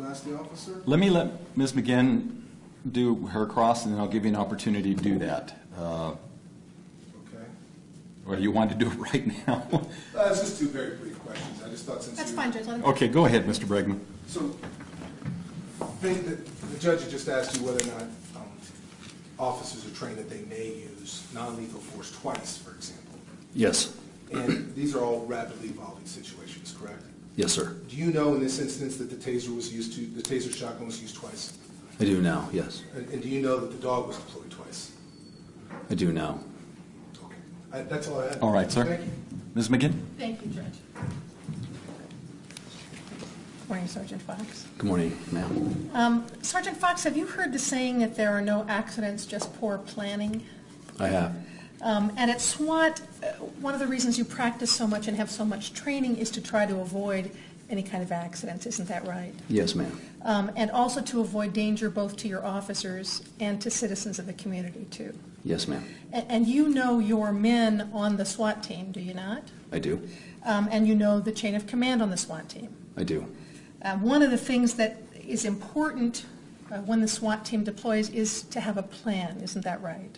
ask the officer. Let me let Ms. McGinn do her cross, and then I'll give you an opportunity to do that. Okay. Or you want to do it right now? It's just two very brief questions. I just thought since That's you... fine, Judge. Let him- Okay, go ahead, Mr. Bregman. So, the judge had just asked you whether or not officers are trained that they may use non-lethal force twice, for example. Yes. And these are all rapidly evolving situations, correct? Yes, sir. Do you know in this instance that the taser shotgun was used twice? I do now, yes. And do you know that the dog was deployed twice? I do now. Okay. That's all I had. All right, sir. Thank you. Ms. McGinn? Thank you, Judge. Morning, Sergeant Fox. Good morning, ma'am. Sergeant Fox, have you heard the saying that there are no accidents, just poor planning? I have. And at SWAT, one of the reasons you practice so much and have so much training is to try to avoid any kind of accidents, isn't that right? Yes, ma'am. And also to avoid danger both to your officers and to citizens of the community, too. Yes, ma'am. And you know your men on the SWAT team, do you not? I do. And you know the chain of command on the SWAT team. I do. One of the things that is important when the SWAT team deploys is to have a plan, isn't that right?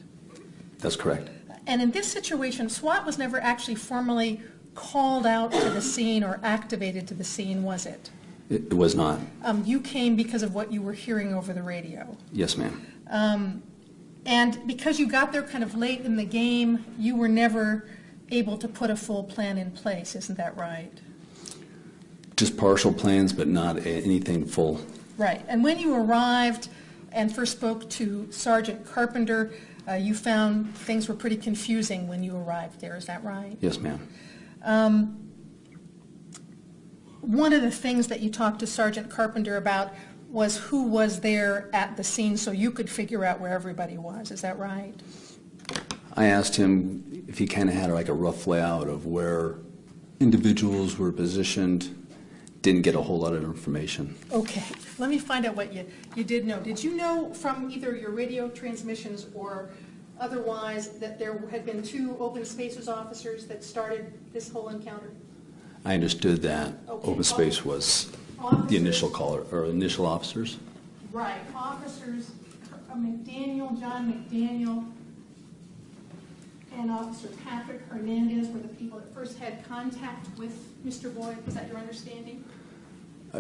That's correct. And in this situation, SWAT was never actually formally called out to the scene or activated to the scene, was it? It was not. You came because of what you were hearing over the radio. Yes, ma'am. And because you got there kind of late in the game, you were never able to put a full plan in place, isn't that right? Just partial plans, but not anything full. Right. And when you arrived and first spoke to Sergeant Carpenter, you found things were pretty confusing when you arrived there. Is that right? Yes, ma'am. One of the things that you talked to Sergeant Carpenter about was who was there at the scene so you could figure out where everybody was. Is that right? I asked him if he kind of had like a rough layout of where individuals were positioned. Didn't get a whole lot of information. Okay. Let me find out what you did know. Did you know from either your radio transmissions or otherwise that there had been two open spaces officers that started this whole encounter? I understood that Okay. open space was the initial caller or initial officers. Right. Officers McDaniel, John McDaniel, and Officer Patrick Hernandez were the people that first had contact with Mr. Boyd. Is that your understanding?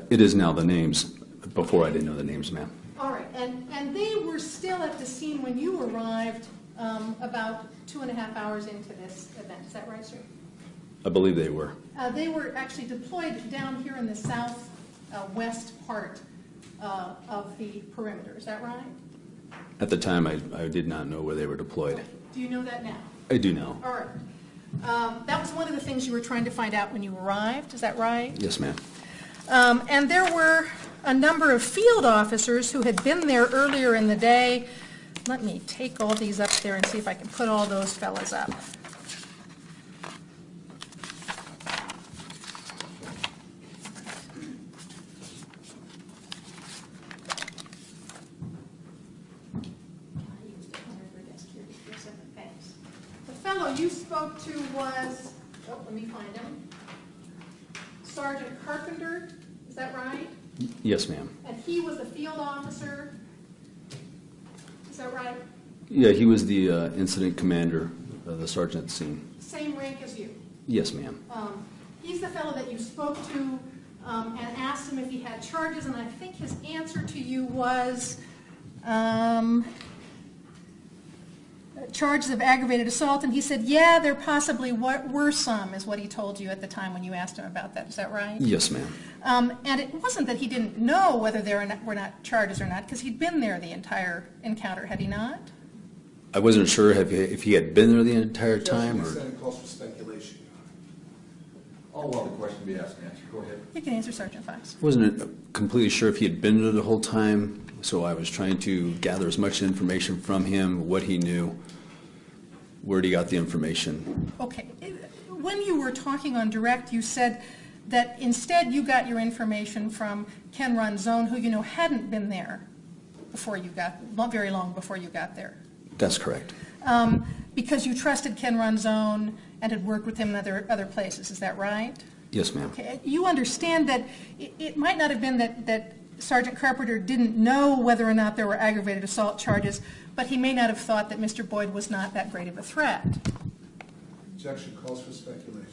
It is now the names. Before I didn't know the names, ma'am. All right. And they were still at the scene when you arrived about 2.5 hours into this event. Is that right, sir? I believe they were. They were actually deployed down here in the southwest part of the perimeter. Is that right? At the time, I did not know where they were deployed. Do you know that now? I do now. All right. That was one of the things you were trying to find out when you arrived. Is that right? Yes, ma'am. And there were a number of field officers who had been there earlier in the day. Let me take all these up there and see if I can put all those fellas up. The fellow you spoke to was, let me find him, Sergeant Carpenter. Is that right? Yes, ma'am. And he was a field officer. Is that right? Yeah, he was the incident commander, the sergeant at the scene. Same rank as you. Yes, ma'am. He's the fellow that you spoke to and asked him if he had charges, and I think his answer to you was charges of aggravated assault, and he said, yeah, there possibly were some, is what he told you at the time when you asked him about that. Is that right? Yes, ma'am. And it wasn't that he didn't know whether there were not charges or not, because he'd been there the entire encounter, had he not? I wasn't sure if he had been there the entire time. Judge, consent calls for speculation. I'll allow the question to be asked and answered. Go ahead. You can answer, Sergeant Fox. I wasn't completely sure if he had been there the whole time, so I was trying to gather as much information from him, what he knew, where he got the information. Okay. When you were talking on direct, you said that instead you got your information from Ken Ronzone, who you know hadn't been there before you got, not very long before you got there. That's correct. Because you trusted Ken Ronzone and had worked with him in other places. Is that right? Yes, ma'am. Okay. You understand that it might not have been that Sergeant Carpenter didn't know whether or not there were aggravated assault charges, but he may not have thought that Mr. Boyd was not that great of a threat. Objection calls for speculation.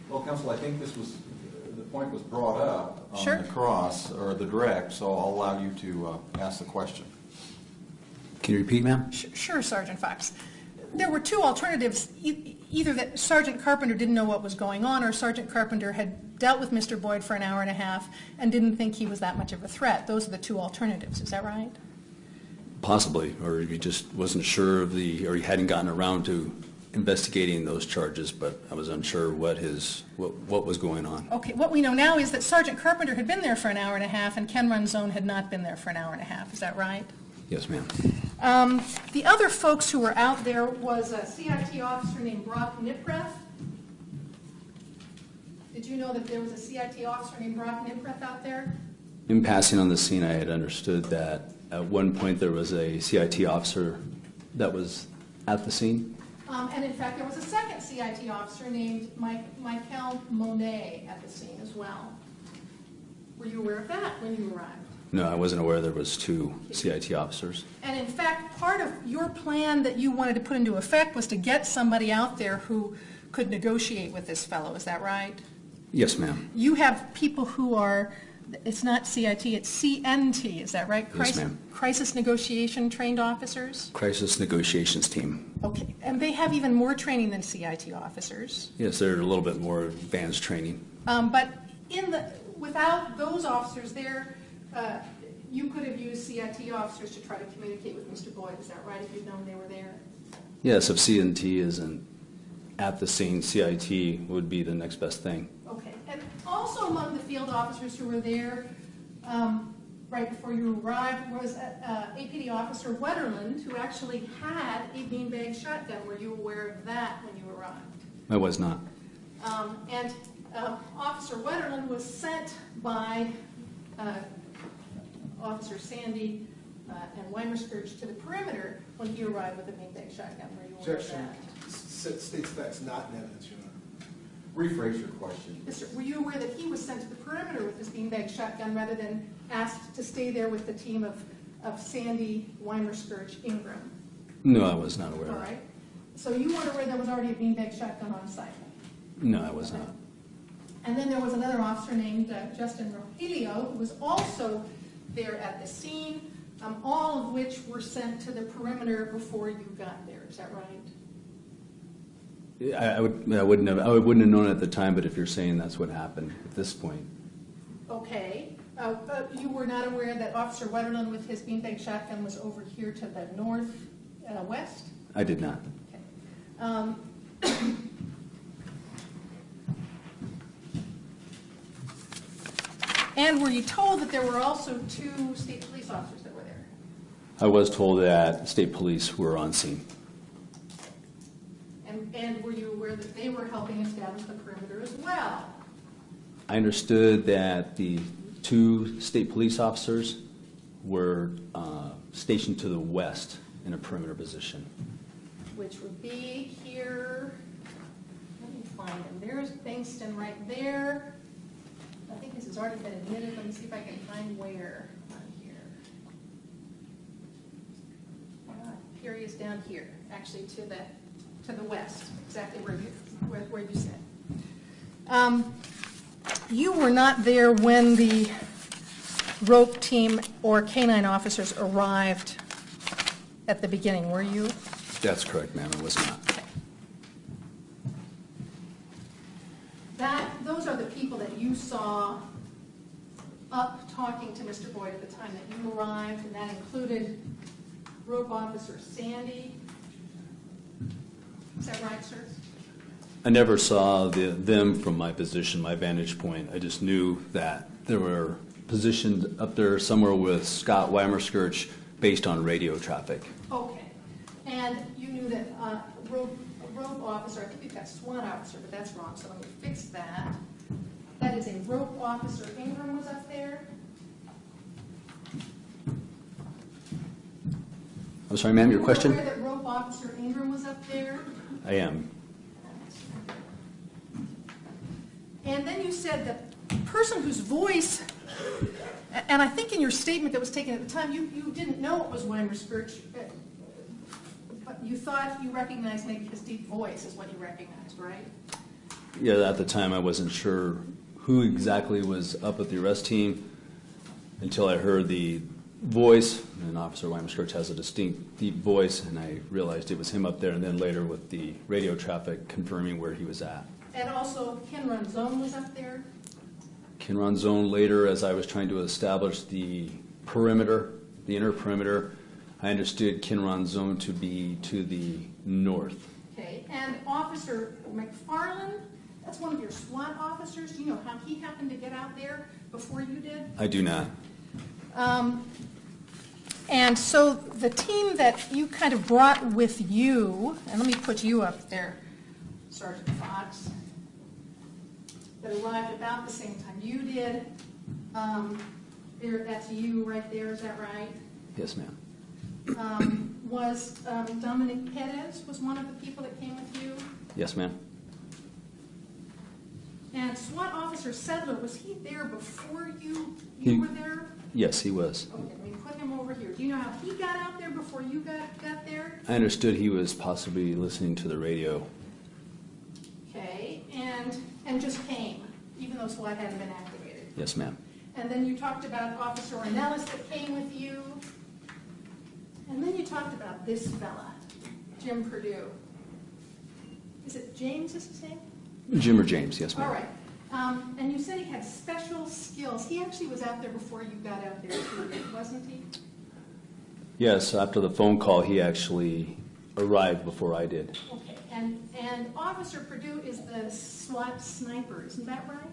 Well, Counsel, I think the point was brought up on Sure. the cross, or the direct, so I'll allow you to ask the question. Can you repeat, ma'am? Sure, Sergeant Fox. There were two alternatives, either that Sergeant Carpenter didn't know what was going on, or Sergeant Carpenter had dealt with Mr. Boyd for an hour and a half and didn't think he was that much of a threat. Those are the two alternatives, is that right? Possibly, or he just wasn't sure of or he hadn't gotten around to investigating those charges, but I was unsure what was going on. Okay, what we know now is that Sergeant Carpenter had been there for an hour and a half and Ken Runzone had not been there for an hour and a half, is that right? Yes, ma'am. The other folks who were out there was a CIT officer named Brock Nipreth. Did you know that there was a CIT officer named Brock Nipreth out there? In passing on the scene, I had understood that at one point there was a CIT officer that was at the scene. And in fact, there was a second CIT officer named Michael Monet at the scene as well. Were you aware of that when you arrived? No, I wasn't aware there was two CIT officers. And in fact, part of your plan that you wanted to put into effect was to get somebody out there who could negotiate with this fellow, is that right? Yes, ma'am. You have people who are, it's not CIT, it's CNT, is that right? Yes, ma'am. Crisis Negotiation Trained Officers? Crisis Negotiations Team. Okay, and they have even more training than CIT officers. Yes, they're a little bit more advanced training. But without those officers there, you could have used CIT officers to try to communicate with Mr. Boyd, is that right, if you'd known they were there? Yes, if CNT isn't at the scene, CIT would be the next best thing. Okay, and also among the field officers who were there right before you arrived was APD Officer Wetterland, who actually had a beanbag shotgun. Were you aware of that when you arrived? I was not. And Officer Wetterland was sent by Officer Sandy and Weimerscourge to the perimeter when he arrived with a beanbag shotgun. Were you aware of Objection that? states that's not in evidence, Your Honor. Rephrase your question. Yes, sir. Were you aware that he was sent to the perimeter with his beanbag shotgun rather than asked to stay there with the team of Sandy, Weimerscourge, Ingram? No, I was not aware All of that. right. So you weren't aware there was already a beanbag shotgun on site? No, I was not. And then there was another officer named Justin Rogelio, who was also there at the scene, all of which were sent to the perimeter before you got there. Is that right? I wouldn't have known it at the time, but if you're saying that's what happened at this point. Okay. You were not aware that Officer Wetterland with his beanbag shotgun was over here to the northwest? I did not. Okay. And were you told that there were also two state police officers that were there? I was told that state police were on scene. And were you aware that they were helping establish the perimeter as well? I understood that the two state police officers were stationed to the west in a perimeter position. Which would be here, let me find him. There's Bankston right there. I think this has already been admitted. Let me see if I can find where on here. Here he is down here, actually to the west, exactly where you said. You were not there when the rope team or canine officers arrived at the beginning, were you? That's correct, ma'am. I was not. Those are the people that you saw up talking to Mr. Boyd at the time that you arrived, and that included rope officer Sandy. Is that right, sir? I never saw them from my position, my vantage point. I just knew that they were positioned up there somewhere with Scott Weimerscourge based on radio traffic. Okay. And you knew that rope officer, I think we've got SWAT officer, but that's wrong, so let me fix that. That is a rope officer. Ingram was up there. I'm sorry, ma'am, your question? You were aware that rope officer Ingram was up there? I am. And then you said that the person whose voice And I think in your statement that was taken at the time, you didn't know it was Weimarskirch, but you thought you recognized maybe his deep voice is what you recognized, right? Yeah, at the time I wasn't sure who exactly was up at the arrest team until I heard the voice, and Officer Weimarskirch has a distinct deep voice, and I realized it was him up there, and then later with the radio traffic confirming where he was at. And also Ken Ronzone was up there? Ken Ronzone later, as I was trying to establish the perimeter, the inner perimeter, I understood Ken Ronzone to be to the north. Okay, and Officer McFarland, that's one of your SWAT officers. Do you know how he happened to get out there before you did? I do not. And so the team that you kind of brought with you, and let me put you up there, Sergeant Fox, that arrived about the same time you did. That's you right there, is that right? Yes, ma'am. Was Dominic Perez was one of the people that came with you? Yes, ma'am. And SWAT Officer Sedler, was he there before you He- were there? Yes, he was. Okay, let me put him over here. Do you know how he got out there before you got there? I understood he was possibly listening to the radio. Okay, and just came, even though SWAT hadn't been activated. Yes, ma'am. And then you talked about Officer Ornelas that came with you. And then you talked about this fella, Jim Perdue. Is it James is his name? Jim or James, yes, ma'am. All right. And you said he had special skills. He actually was out there before you got out there too, wasn't he? Yes, after the phone call, he actually arrived before I did. Okay. And Officer Perdue is the SWAT sniper, isn't that right?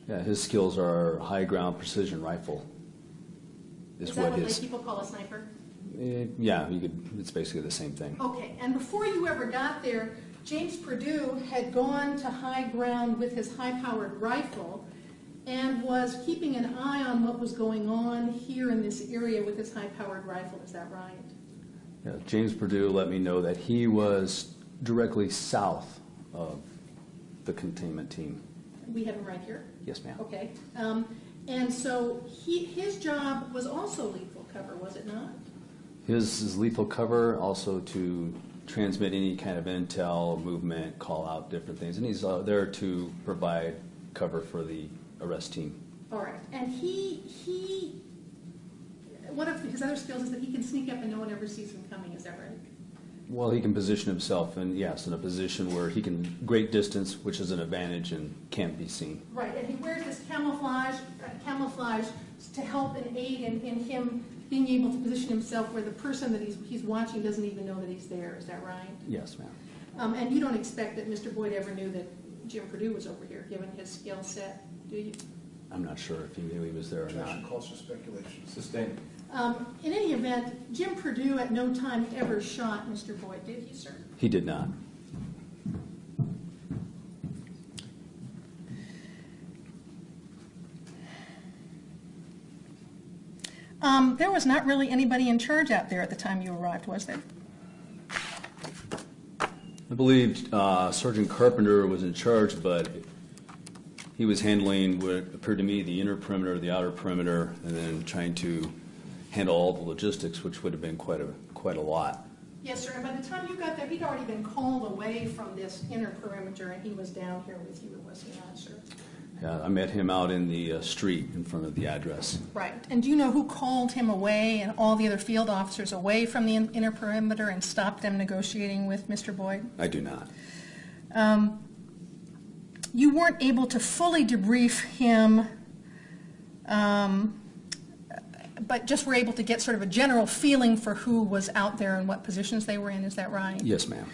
Yeah, his skills are high ground precision rifle. Is that what people call a sniper? Yeah, it's basically the same thing. Okay, and before you ever got there, James Perdue had gone to high ground with his high-powered rifle and was keeping an eye on what was going on here in this area with his high-powered rifle. Is that right? Yeah, James Perdue let me know that he was directly south of the containment team. We have him right here? Yes, ma'am. Okay. And so his job was also lethal cover, was it not? His is lethal cover, also to transmit any kind of intel, movement, call out different things. And he's there to provide cover for the arrest team. All right. And one of his other skills is that he can sneak up and no one ever sees him coming. Is that right? Well, he can position himself, and yes, in a position where he can great distance, which is an advantage and can't be seen. Right. And he wears this camouflage to help and aid in him being able to position himself where the person that he's watching doesn't even know that he's there. Is that right? Yes, ma'am. And you don't expect that Mr. Boyd ever knew that Jim Perdue was over here, given his skill set, do you? I'm not sure if he knew he was there or not. Objection calls for speculation. Sustained. In any event, Jim Perdue at no time ever shot Mr. Boyd, did he, sir? He did not. There was not really anybody in charge out there at the time you arrived, was there? I believe Sergeant Carpenter was in charge, but he was handling what appeared to me the inner perimeter, the outer perimeter, and then trying to handle all the logistics, which would have been quite a lot. Yes, sir. And by the time you got there, he'd already been called away from this inner perimeter, and he was down here with you, was he not, sir? Yeah, I met him out in the street in front of the address. Right. And do you know who called him away and all the other field officers away from the inner perimeter and stopped them negotiating with Mr. Boyd? I do not. You weren't able to fully debrief him, but just were able to get sort of a general feeling for who was out there and what positions they were in, is that right? Yes, ma'am.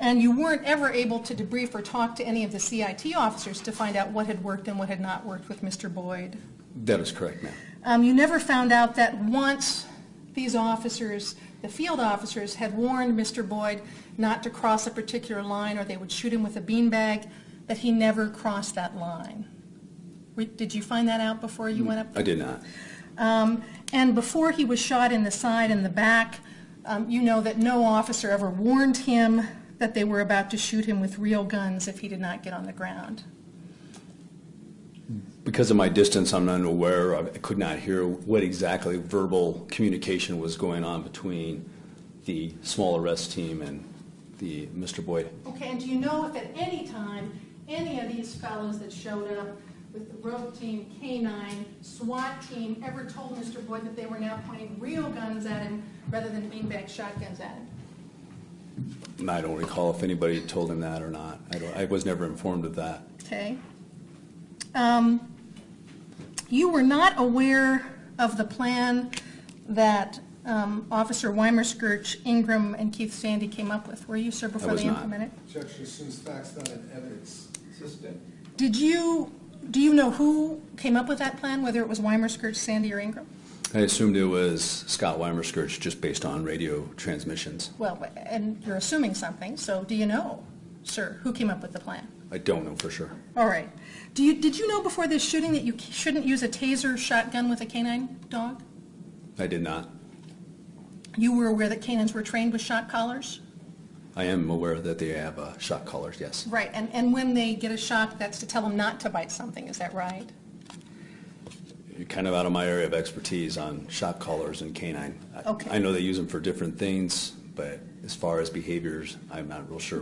And you weren't ever able to debrief or talk to any of the CIT officers to find out what had worked and what had not worked with Mr. Boyd? That is correct, ma'am. You never found out that once these officers, the field officers, had warned Mr. Boyd not to cross a particular line or they would shoot him with a beanbag, that he never crossed that line. Did you find that out before you went up? I did not. And before he was shot in the side and the back, you know that no officer ever warned him that they were about to shoot him with real guns if he did not get on the ground. Because of my distance, I'm unaware. I could not hear what exactly verbal communication was going on between the small arrest team and the Mr. Boyd. Okay, and do you know if at any time any of these fellows that showed up with the rope team, K-9, SWAT team ever told Mr. Boyd that they were now pointing real guns at him rather than beanbag shotguns at him? I don't recall if anybody told him that or not. I was never informed of that. Okay. You were not aware of the plan that Officer Weimerskirch, Ingram, and Keith Sandy came up with, were you, sir, before was they not. implemented? Judge, as soon as facts not in evidence. Do you know who came up with that plan, whether it was Weimerskirch, Sandy, or Ingram? I assumed it was Scott Weimerskirch just based on radio transmissions. Well, and you're assuming something, so do you know, sir, who came up with the plan? I don't know for sure. All right. Did you know before this shooting that you shouldn't use a taser shotgun with a canine dog? I did not. You were aware that canines were trained with shot collars? I am aware that they have shot collars, yes. Right, and when they get a shock, that's to tell them not to bite something, is that right? You're kind of out of my area of expertise on shot collars and canine. Okay. I know they use them for different things, but as far as behaviors, I'm not real sure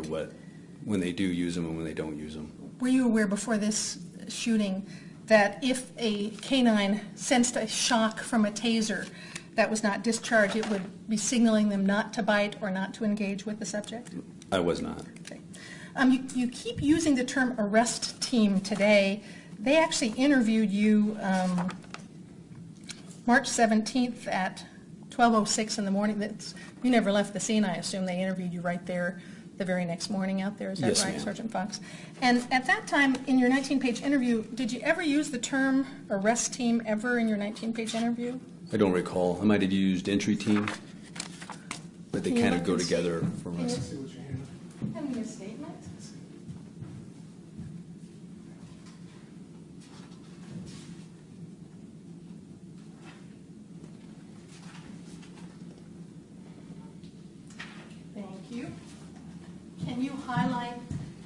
when they do use them and when they don't use them. Were you aware before this shooting that if a canine sensed a shock from a taser that was not discharged, it would be signaling them not to bite or not to engage with the subject? I was not. Okay. You keep using the term arrest team today. They actually interviewed you March 17th at 12:06 in the morning. You never left the scene, I assume. They interviewed you right there the very next morning out there. Is that Yes, right, ma'am. Sergeant Fox? And at that time, in your 19-page interview, did you ever use the term arrest team ever in your 19-page interview? I don't recall. I might have used entry team, but they Can you kind of look go and see? together for Can you- us. See what you're hearing? Hand me a statement. Thank you. Can you highlight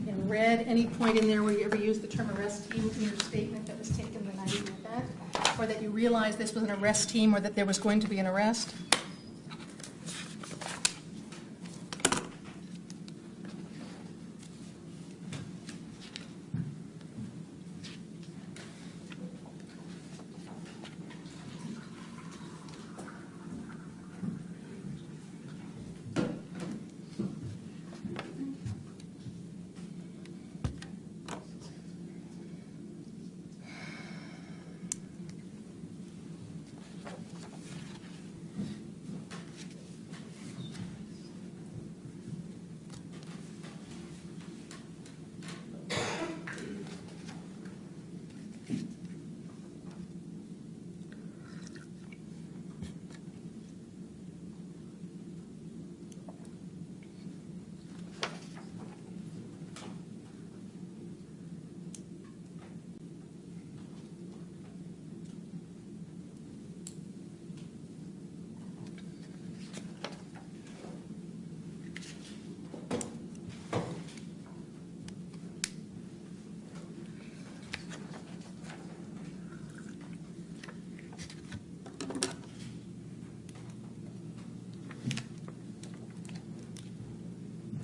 in red any point in there where you ever used the term arrest team in your statement that was taken the night of the event? Or that you realized this was an arrest team or that there was going to be an arrest?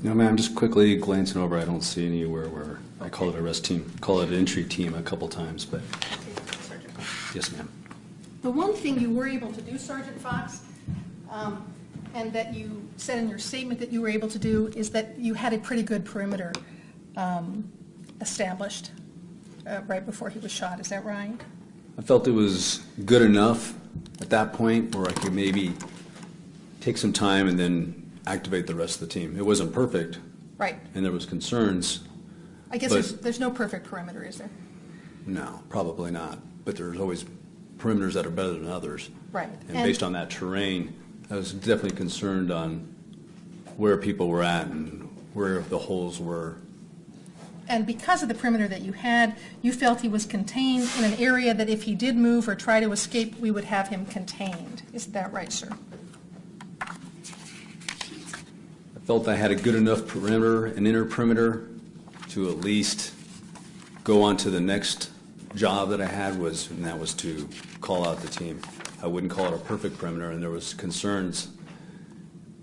No, ma'am, just quickly glancing over, I don't see anywhere where I call it arrest team. Call it entry team a couple times, but Sergeant. yes, ma'am. The one thing you were able to do, Sergeant Fox, and that you said in your statement that you were able to do, is that you had a pretty good perimeter established right before he was shot. Is that right? I felt it was good enough at that point where I could maybe take some time and then activate the rest of the team. It wasn't perfect, Right. and there was concerns. I guess But- there's no perfect perimeter, is there? No, probably not. But there's always perimeters that are better than others. Right. And based on that terrain, I was definitely concerned on where people were at and where the holes were. And because of the perimeter that you had, you felt he was contained in an area that if he did move or try to escape, we would have him contained. Is that right, sir? I felt I had a good enough perimeter and inner perimeter to at least go on to the next job that I had and that was to call out the team. I wouldn't call it a perfect perimeter, and there was concerns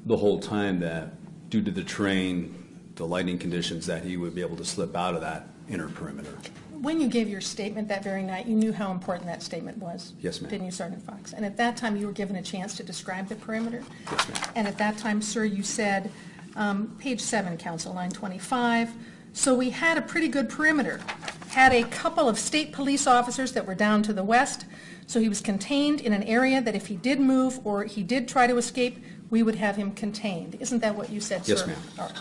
the whole time that due to the terrain, the lighting conditions, that he would be able to slip out of that inner perimeter. When you gave your statement that very night, you knew how important that statement was? Yes, ma'am. Didn't you, Sergeant Fox? And at that time, you were given a chance to describe the perimeter? Yes, ma'am. And at that time, sir, you said, page 7, Council, line 25, so we had a pretty good perimeter. Had a couple of state police officers that were down to the west, so he was contained in an area that if he did move or he did try to escape, we would have him contained. Isn't that what you said, sir? Yes, ma'am. All right.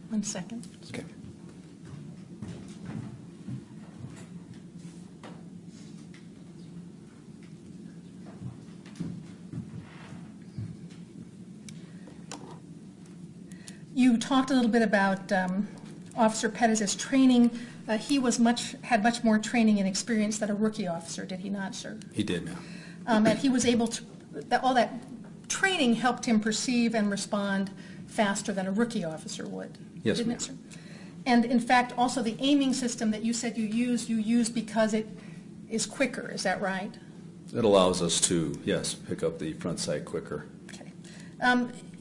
One second. Okay. You talked a little bit about Officer Pettis' training. He had much more training and experience than a rookie officer, did he not, sir? He did, ma'am. And he was able to, all that training helped him perceive and respond faster than a rookie officer would. Yes, didn't ma'am. it, sir? And in fact, also the aiming system that you said you use because it is quicker, is that right? It allows us to, yes, pick up the front sight quicker. Okay.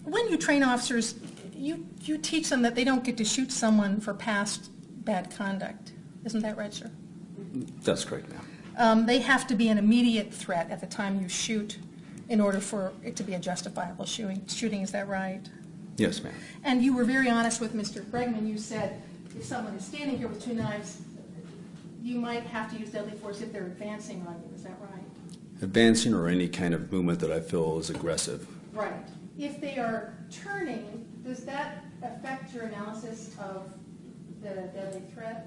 When you train officers, you teach them that they don't get to shoot someone for past bad conduct. Isn't that right, sir? That's correct, ma'am. They have to be an immediate threat at the time you shoot in order for it to be a justifiable shooting. Is that right? Yes, ma'am. And you were very honest with Mr. Bregman. You said if someone is standing here with 2 knives, you might have to use deadly force if they're advancing on you. Is that right? Advancing or any kind of movement that I feel is aggressive. Right. If they are turning, does that affect your analysis of the deadly threat?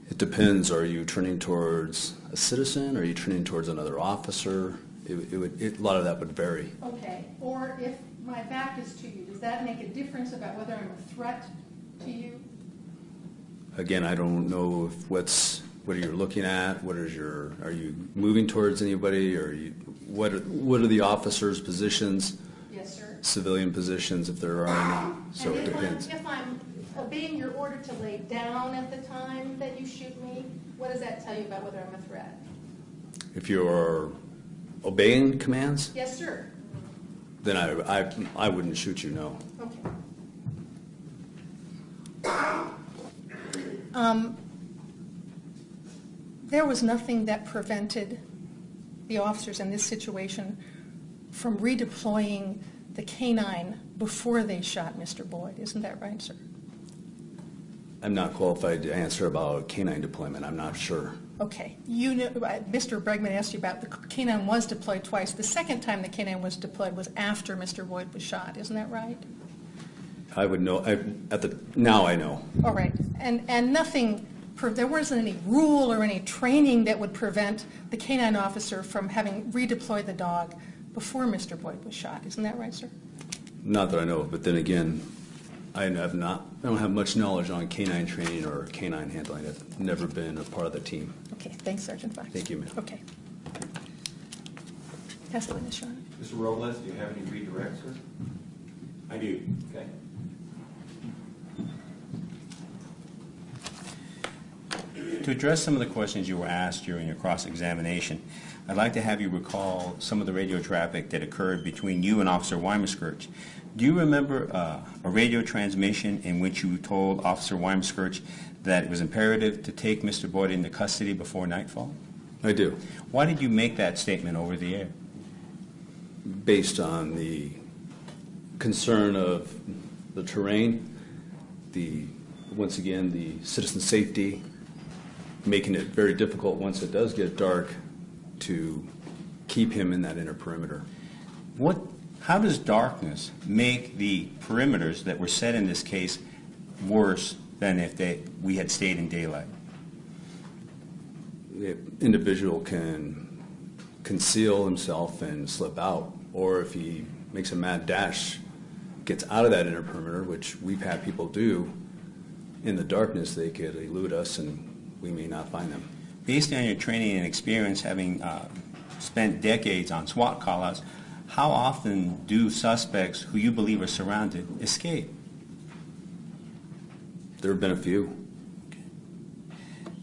It depends. Are you turning towards a citizen? Are you turning towards another officer? A lot of that would vary. Okay. Or if my back is to you, does that make a difference about whether I'm a threat to you? Again, I don't know what are you looking at? Are you moving towards anybody? What are the officers' positions? Yes, sir. Civilian positions, if there are any. So it depends. If I'm obeying your order to lay down at the time that you shoot me, what does that tell you about whether I'm a threat? If you're obeying commands, Yes, sir. then I wouldn't shoot you, no. Okay. There was nothing that prevented the officers in this situation from redeploying the canine before they shot Mr. Boyd. Isn't that right, sir? I'm not qualified to answer about canine deployment. I'm not sure. Okay. You know, Mr. Bregman asked you about the canine was deployed twice. The second time the canine was deployed was after Mr. Boyd was shot. Isn't that right? I would know. Now I know. All right. And nothing, there wasn't any rule or any training that would prevent the canine officer from having redeployed the dog before Mr. Boyd was shot. Isn't that right, sir? Not that I know of, but then again, I don't have much knowledge on canine training or canine handling. I've never been a part of the team. Okay. Thanks, Sergeant Fox. Thank you, ma'am. Okay. Pass the witness, Your Honor. Mr. Robles, do you have any redirects, sir? I do. Okay. To address some of the questions you were asked during your cross-examination, I'd like to have you recall some of the radio traffic that occurred between you and Officer Weimerskirch. Do you remember a radio transmission in which you told Officer Weimerskirch that it was imperative to take Mr. Boyd into custody before nightfall? I do. Why did you make that statement over the air? Based on the concern of the terrain, once again, the citizen safety, making it very difficult once it does get dark to keep him in that inner perimeter. How does darkness make the perimeters that were set in this case worse than if we had stayed in daylight? The individual can conceal himself and slip out, or if he makes a mad dash, gets out of that inner perimeter, which we've had people do, in the darkness they could elude us and we may not find them. Based on your training and experience, having spent decades on SWAT call-outs, how often do suspects who you believe are surrounded escape? There have been a few.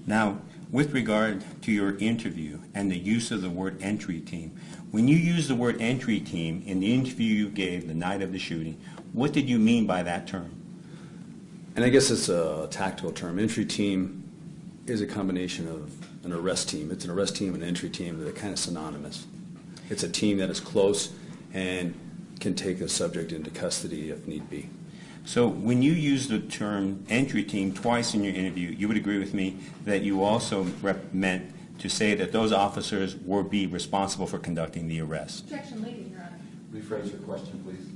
Now, with regard to your interview and the use of the word entry team, when you use the word entry team in the interview you gave the night of the shooting, what did you mean by that term? And I guess it's a tactical term. Entry team is a combination of an arrest team. It's an arrest team and an entry team. They're kind of synonymous. It's a team that is close and can take a subject into custody if need be. So when you use the term entry team twice in your interview, you would agree with me that you also meant to say that those officers will be responsible for conducting the arrest. Objection leading, Your Honor. Rephrase your question, please.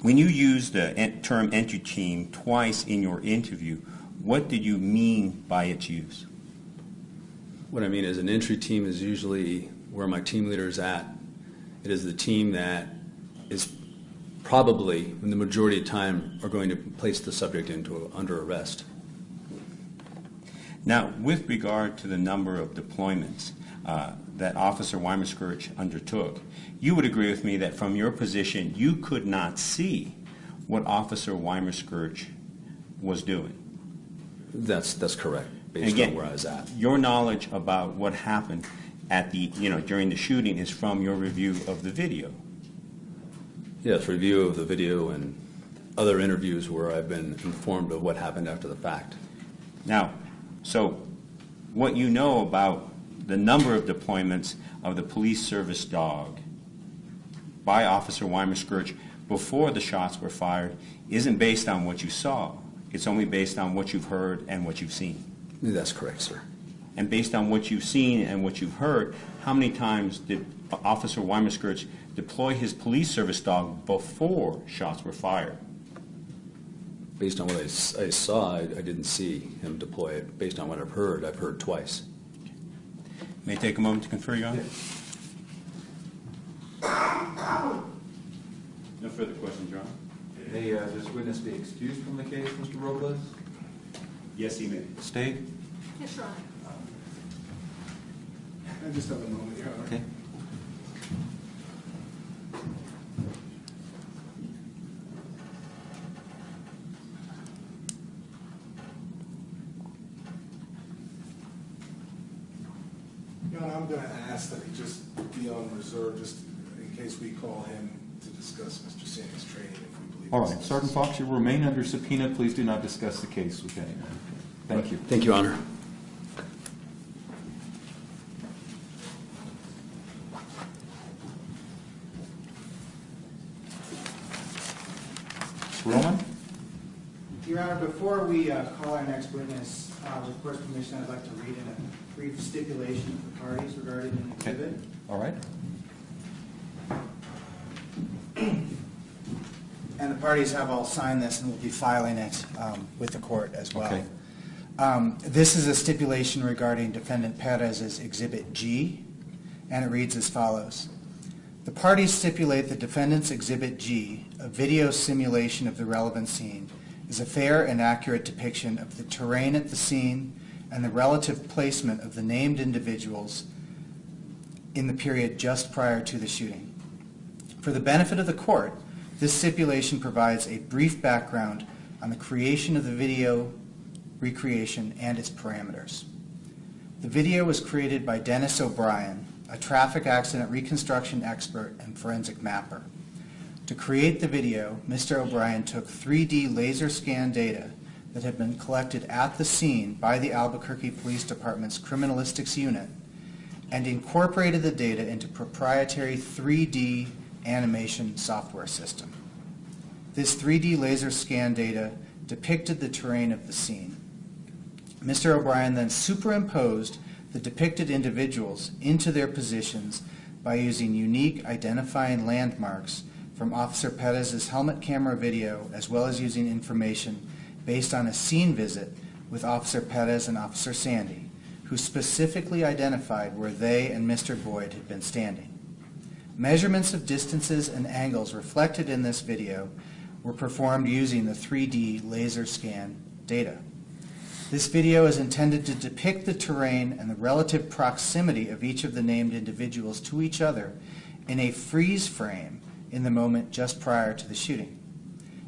When you use the term entry team twice in your interview, what did you mean by its use? What I mean is an entry team is usually where my team leader is at. It is the team that is probably, in the majority of time, are going to place the subject under arrest. Now, with regard to the number of deployments that Officer Weimer-Skirch undertook, you would agree with me that from your position, you could not see what Officer Weimer-Skirch was doing. That's correct, based Again, on where I was at. Your knowledge about what happened at the, during the shooting is from your review of the video. Yes, review of the video and other interviews where I've been informed of what happened after the fact. Now, so what you know about the number of deployments of the police service dog by Officer Weimer-Skirch before the shots were fired isn't based on what you saw. It's only based on what you've heard and what you've seen. That's correct, sir. And based on what you've seen and what you've heard, how many times did Officer Weimer-Skirch deploy his police service dog before shots were fired? Based on what I saw, I didn't see him deploy it. Based on what I've heard twice. May I take a moment to confer, Your Honor? No further questions, Your Honor. May this witness be excused from the case, Mr. Robles? Yes, he may. State? Yes, Your Honor. I just have a moment, Your Honor. Okay. Your Honor, I'm going to ask that he just be on reserve, just in case we call him to discuss Mr. Sandy's training, if we believe. All it's right, necessary. Sergeant Fox, you remain under subpoena. Please do not discuss the case with anyone. Thank you. Thank you, Your Honor. Roman? Your Honor, before we call our next witness, with court's permission, I'd like to read in a brief stipulation of the parties regarding an exhibit. All right. And the parties have all signed this and will be filing it with the court as well. Okay. This is a stipulation regarding Defendant Perez's Exhibit G, and it reads as follows. The parties stipulate that Defendant's Exhibit G, a video simulation of the relevant scene, is a fair and accurate depiction of the terrain at the scene and the relative placement of the named individuals in the period just prior to the shooting. For the benefit of the court, this stipulation provides a brief background on the creation of the video recreation and its parameters. The video was created by Dennis O'Brien, a traffic accident reconstruction expert and forensic mapper. To create the video, Mr. O'Brien took 3D laser scan data that had been collected at the scene by the Albuquerque Police Department's Criminalistics Unit and incorporated the data into proprietary 3D animation software system. This 3D laser scan data depicted the terrain of the scene. Mr. O'Brien then superimposed the depicted individuals into their positions by using unique identifying landmarks from Officer Perez's helmet camera video, as well as using information based on a scene visit with Officer Perez and Officer Sandy, who specifically identified where they and Mr. Boyd had been standing. Measurements of distances and angles reflected in this video were performed using the 3D laser scan data. This video is intended to depict the terrain and the relative proximity of each of the named individuals to each other in a freeze frame in the moment just prior to the shooting.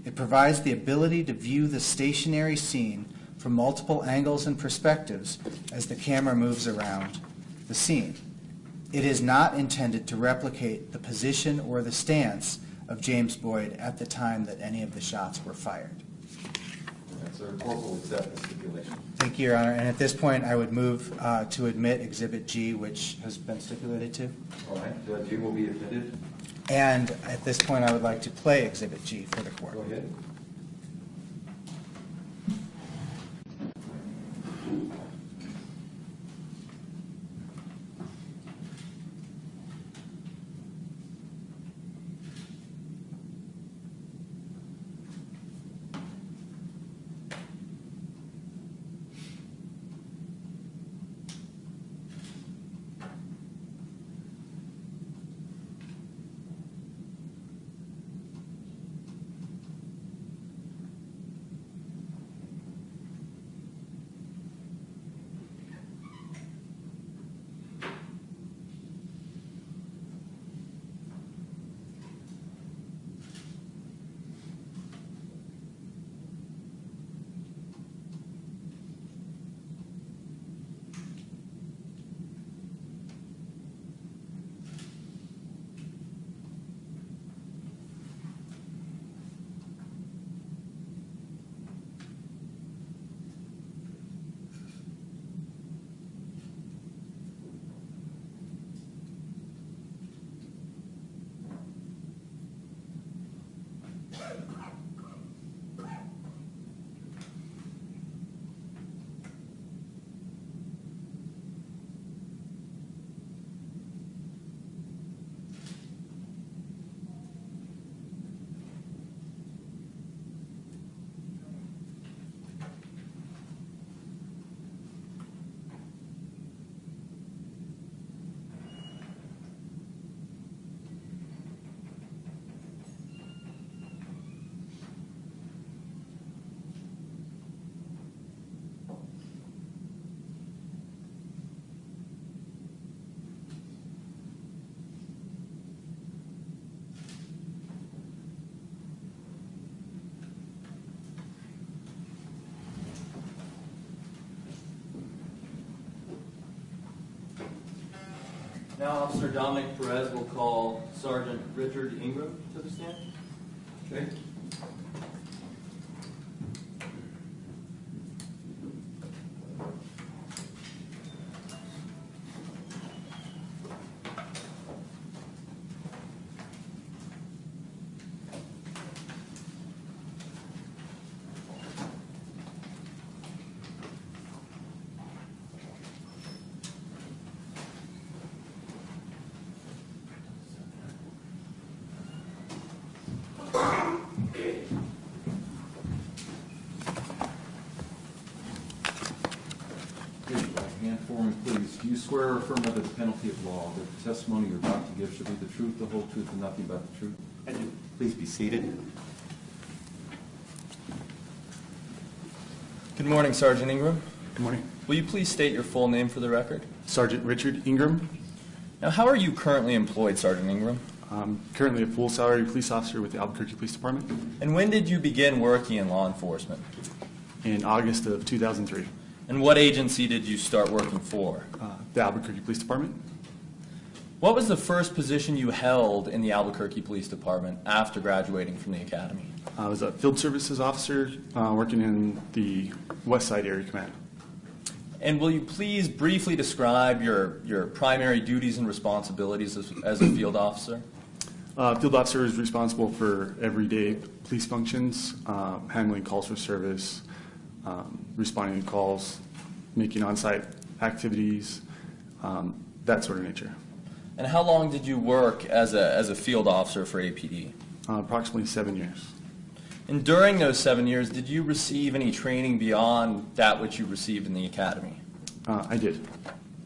It provides the ability to view the stationary scene from multiple angles and perspectives as the camera moves around the scene. It is not intended to replicate the position or the stance of James Boyd at the time that any of the shots were fired. Sir, corporal accept the stipulation. Thank you, Your Honor. And at this point, I would move to admit Exhibit G, which has been stipulated to. All right, G will be admitted. And at this point, I would like to play Exhibit G for the court. Go ahead. Now Officer Dominic Perez will call Sergeant Richard Ingram to the stand. Okay. Raise your right hand for me, please. Do you swear or affirm under the penalty of law that the testimony you're about to give shall be the truth, the whole truth, and nothing but the truth? I do. Please be seated. Good morning, Sergeant Ingram. Good morning. Will you please state your full name for the record? Sergeant Richard Ingram. Now, how are you currently employed, Sergeant Ingram? I'm currently a full salary police officer with the Albuquerque Police Department And when did you begin working in law enforcement? in August of 2003. And what agency did you start working for? The Albuquerque Police Department. What was the first position you held in the Albuquerque Police Department after graduating from the academy? I was a field services officer working in the West Side Area Command. And will you please briefly describe your primary duties and responsibilities as a field officer? Field officer is responsible for everyday police functions, handling calls for service, responding to calls, making on-site activities, that sort of nature. And how long did you work as a field officer for APD? Approximately 7 years. And during those 7 years, did you receive any training beyond that which you received in the academy? I did.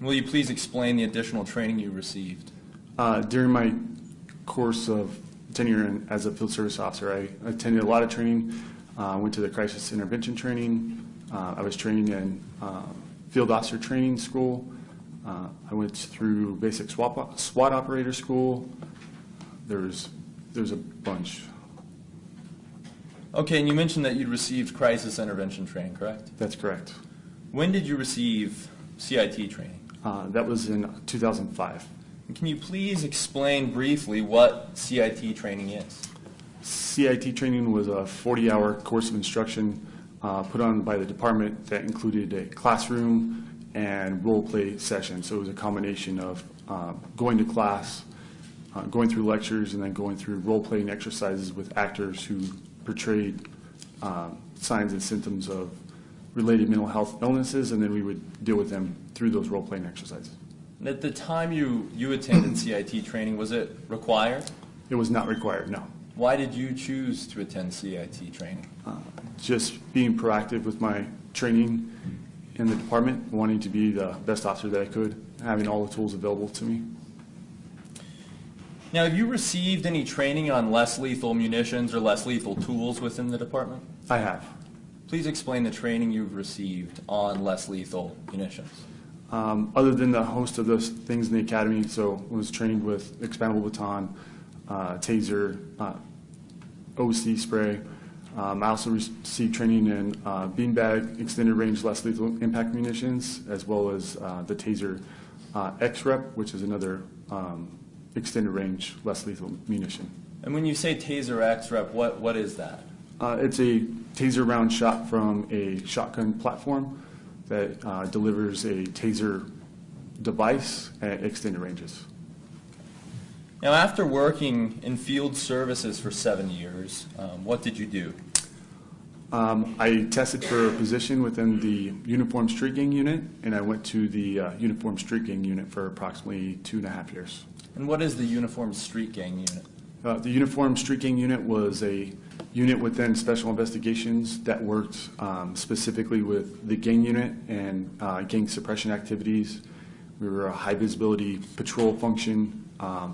Will you please explain the additional training you received? During my course of tenure as a field service officer, I attended a lot of training. Went to the crisis intervention training. I was trained in field officer training school. I went through basic SWAT operator school, there's a bunch. Okay, and you mentioned that you'd received crisis intervention training, correct? That's correct. When did you receive CIT training? That was in 2005. And can you please explain briefly what CIT training is? CIT training was a 40-hour course of instruction put on by the department that included a classroom and role play session. So it was a combination of going to class, going through lectures, and then going through role playing exercises with actors who portrayed signs and symptoms of related mental health illnesses, and then we would deal with them through those role playing exercises. And at the time you attended CIT training, was it required? It was not required, no. Why did you choose to attend CIT training? Just being proactive with my training in the department, wanting to be the best officer that I could, having all the tools available to me. Now, have you received any training on less lethal munitions or less lethal tools within the department? I have. Please explain the training you've received on less lethal munitions. Other than the host of those things in the academy, so was trained with expandable baton, taser, OC spray. I also received training in beanbag, extended range, less lethal impact munitions, as well as the taser X-Rep, which is another extended range, less lethal munition. And when you say taser X-Rep, what is that? It's a taser round shot from a shotgun platform that delivers a taser device at extended ranges. Now, after working in field services for 7 years, what did you do? I tested for a position within the Uniform Street Gang Unit, and I went to the Uniform Street Gang Unit for approximately 2.5 years. And what is the Uniform Street Gang Unit? The Uniform Street Gang Unit was a unit within Special Investigations that worked specifically with the gang unit and gang suppression activities. We were a high visibility patrol function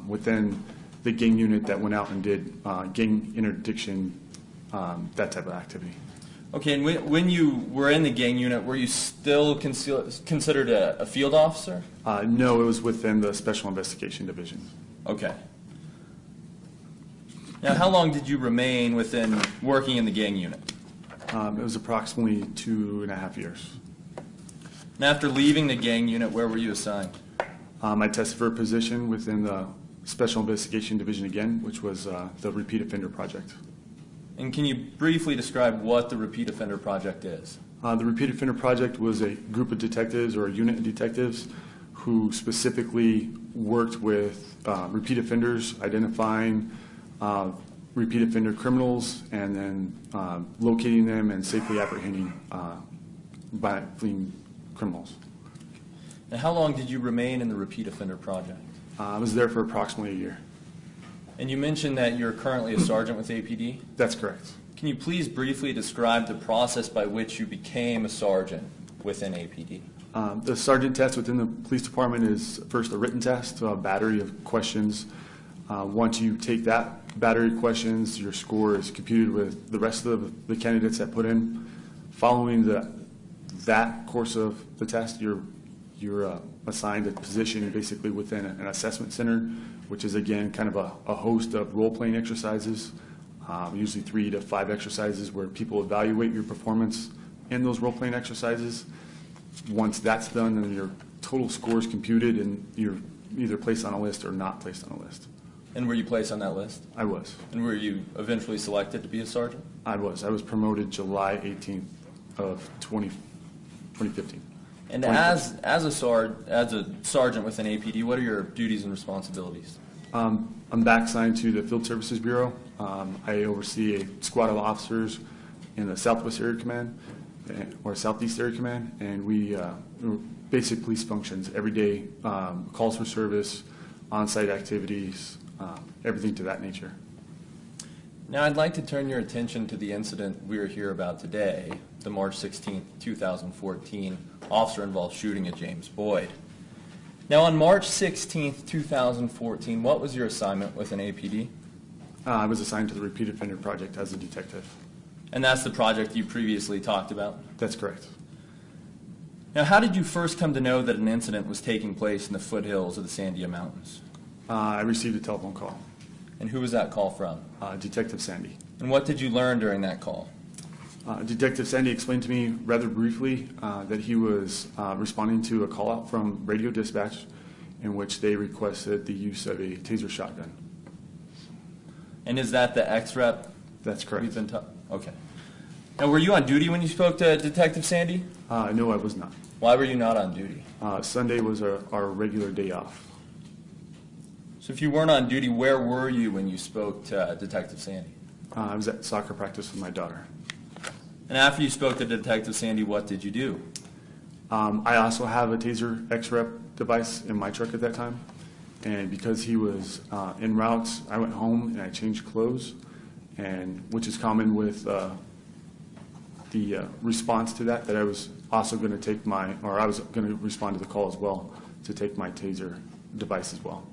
within the gang unit that went out and did gang interdiction, that type of activity. Okay, and when you were in the gang unit, were you still considered a field officer? No, it was within the Special Investigation Division. Okay. Now, how long did you remain within working in the gang unit? It was approximately 2.5 years. And after leaving the gang unit, where were you assigned? I tested for a position within the Special Investigation Division again, which was the Repeat Offender Project. And can you briefly describe what the Repeat Offender Project is? The Repeat Offender Project was a group of detectives or a unit of detectives who specifically worked with repeat offenders, identifying repeat offender criminals, and then locating them and safely apprehending by fleeing criminals. And how long did you remain in the Repeat Offender Project? I was there for approximately a year. And you mentioned that you're currently a sergeant with APD? That's correct. Can you please briefly describe the process by which you became a sergeant within APD? The sergeant test within the police department is first a written test, a battery of questions. Once you take that battery of questions, your score is computed with the rest of the candidates that put in. Following that course of the test, you're assigned a position basically within an assessment center, which is again kind of a host of role-playing exercises, usually 3 to 5 exercises where people evaluate your performance in those role-playing exercises. Once that's done, then your total score is computed and you're either placed on a list or not placed on a list. And were you placed on that list? I was. And were you eventually selected to be a sergeant? I was. I was promoted July 18th of 2015. And as a sergeant within APD, what are your duties and responsibilities? I'm back assigned to the Field Services Bureau. I oversee a squad of officers in the Southwest Area Command or Southeast Area Command, and we basic police functions every day, calls for service, on-site activities, everything to that nature. Now I'd like to turn your attention to the incident we're here about today, the March 16th, 2014 officer-involved shooting at James Boyd. Now on March 16th, 2014, what was your assignment with an APD? I was assigned to the Repeat Offender Project as a detective. And that's the project you previously talked about? That's correct. Now how did you first come to know that an incident was taking place in the foothills of the Sandia Mountains? I received a telephone call. And who was that call from? Detective Sandy. And what did you learn during that call? Detective Sandy explained to me rather briefly that he was responding to a call out from radio dispatch in which they requested the use of a taser shotgun. And is that the ex-rep? That's correct. We've been okay. Now, were you on duty when you spoke to Detective Sandy? No, I was not. Why were you not on duty? Sunday was our regular day off. So if you weren't on duty, where were you when you spoke to Detective Sandy? I was at soccer practice with my daughter. And after you spoke to Detective Sandy, what did you do? I also have a Taser X-Rep device in my truck at that time. And because he was en route, I went home and I changed clothes, and which is common with the response to that I was also going to take I was going to respond to the call as well to take my Taser device as well.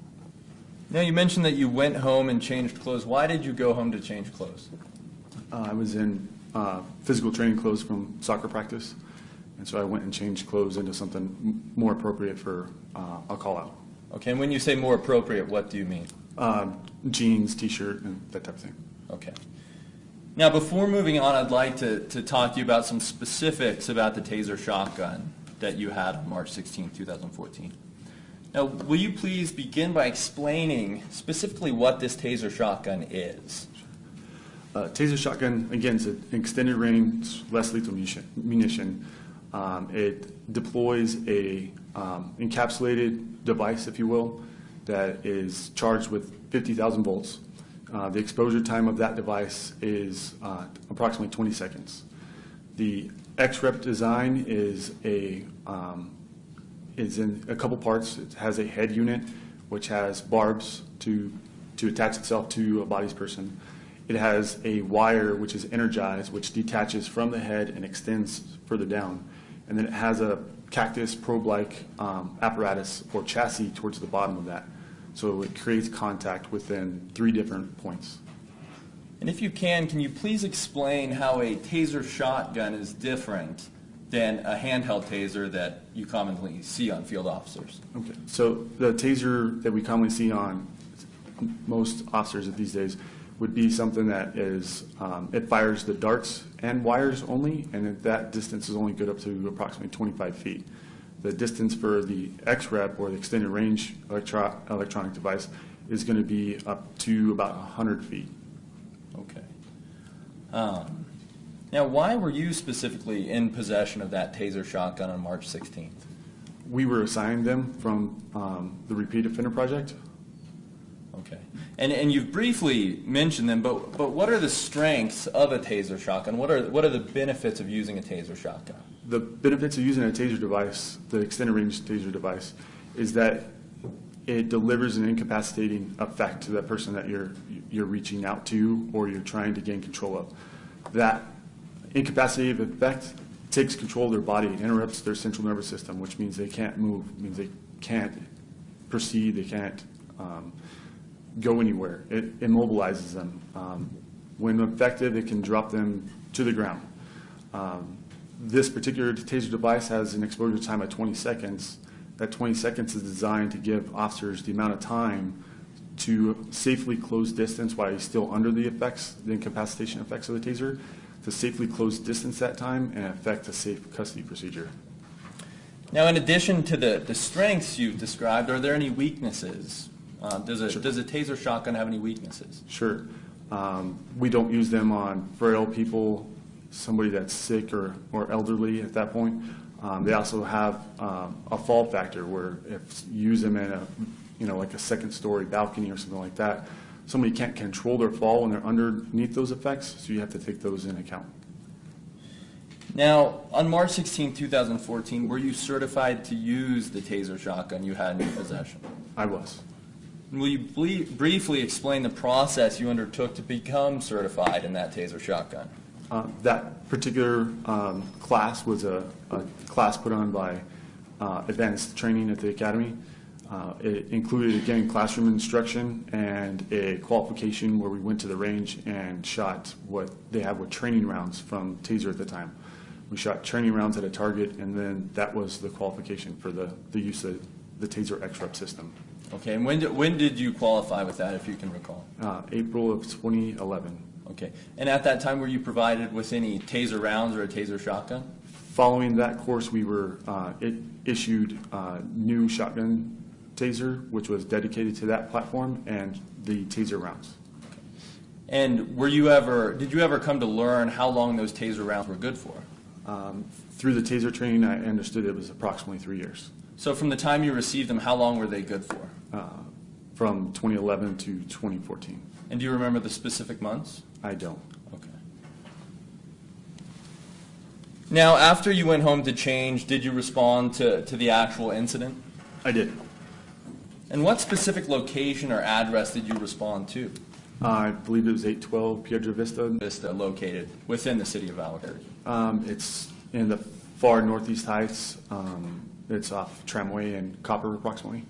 Now, you mentioned that you went home and changed clothes. Why did you go home to change clothes? I was in physical training clothes from soccer practice, and so I went and changed clothes into something more appropriate for a call out. Okay, and when you say more appropriate, what do you mean? Jeans, T-shirt, and that type of thing. Okay. Now, before moving on, I'd like to talk to you about some specifics about the Taser shotgun that you had on March 16, 2014. Now, will you please begin by explaining specifically what this Taser shotgun is? Taser shotgun, again, is an extended range, less lethal munition. It deploys a encapsulated device, if you will, that is charged with 50,000 volts. The exposure time of that device is approximately 20 seconds. The X-Rep design is in a couple parts. It has a head unit, which has barbs to attach itself to a body's person. It has a wire, which is energized, which detaches from the head and extends further down. And then it has a cactus probe-like apparatus or chassis towards the bottom of that. So it creates contact within 3 different points. And if you can you please explain how a Taser shotgun is different than a handheld Taser that you commonly see on field officers? Okay. So the Taser that we commonly see on most officers these days would be something that is, it fires the darts and wires only, and that distance is only good up to approximately 25 feet. The distance for the X-Rep, or the extended range electronic device, is going to be up to about 100 feet. Okay. Now, why were you specifically in possession of that Taser shotgun on March 16th? We were assigned them from the Repeat Offender Project. Okay. And you've briefly mentioned them, but what are the strengths of a Taser shotgun? What are the benefits of using a Taser shotgun? The benefits of using a Taser device, the extended range Taser device, is that it delivers an incapacitating effect to that person that you're reaching out to or you're trying to gain control of. That incapacitating effect takes control of their body, it interrupts their central nervous system, which means they can't move, means they can't proceed, they can't go anywhere. It immobilizes them. When effective, it can drop them to the ground. This particular Taser device has an exposure time of 20 seconds. That 20 seconds is designed to give officers the amount of time to safely close distance while he's still under the effects, the incapacitation effects of the Taser, to safely close distance that time and effect a safe custody procedure. Now, in addition to the strengths you've described, are there any weaknesses? Does a Taser shotgun have any weaknesses? Sure. We don't use them on frail people, somebody that's sick or elderly at that point. They also have a fall factor where if you use them in like a second-story balcony or something like that, somebody can't control their fall when they're underneath those effects, so you have to take those into account. Now, on March 16, 2014, were you certified to use the Taser shotgun you had in your possession? I was. Will you briefly explain the process you undertook to become certified in that Taser shotgun? That particular class was a class put on by advanced training at the academy. It included, again, classroom instruction and a qualification where we went to the range and shot what they have with training rounds from Taser at the time. We shot training rounds at a target, and then that was the qualification for the use of the Taser X-Rep system. Okay, and when did you qualify with that, if you can recall? April of 2011. Okay, and at that time, were you provided with any taser rounds or a taser shotgun? Following that course, we were issued new shotgun taser, which was dedicated to that platform, and the taser rounds. And did you ever come to learn how long those taser rounds were good for? Through the taser training, I understood it was approximately 3 years. So from the time you received them, how long were they good for? From 2011 to 2014. And do you remember the specific months? I don't. Okay. Now, after you went home to change, did you respond to the actual incident? I did. And what specific location or address did you respond to? I believe it was 812 Piedra Vista. Vista, located within the city of Albuquerque. It's in the far northeast heights. It's off Tramway and Copper, approximately.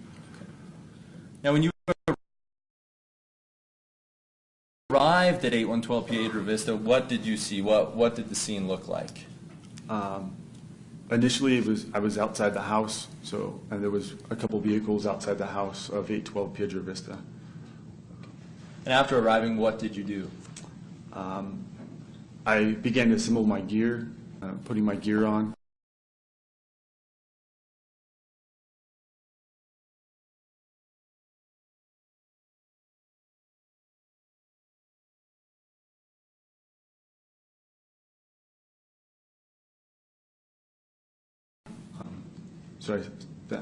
Now, when you arrived at 8112 Piedra Vista, what did you see? What did the scene look like? Initially, I was outside the house, and there was a couple vehicles outside the house of 812 Piedra Vista. And after arriving, what did you do? I began to assemble my gear, putting my gear on. So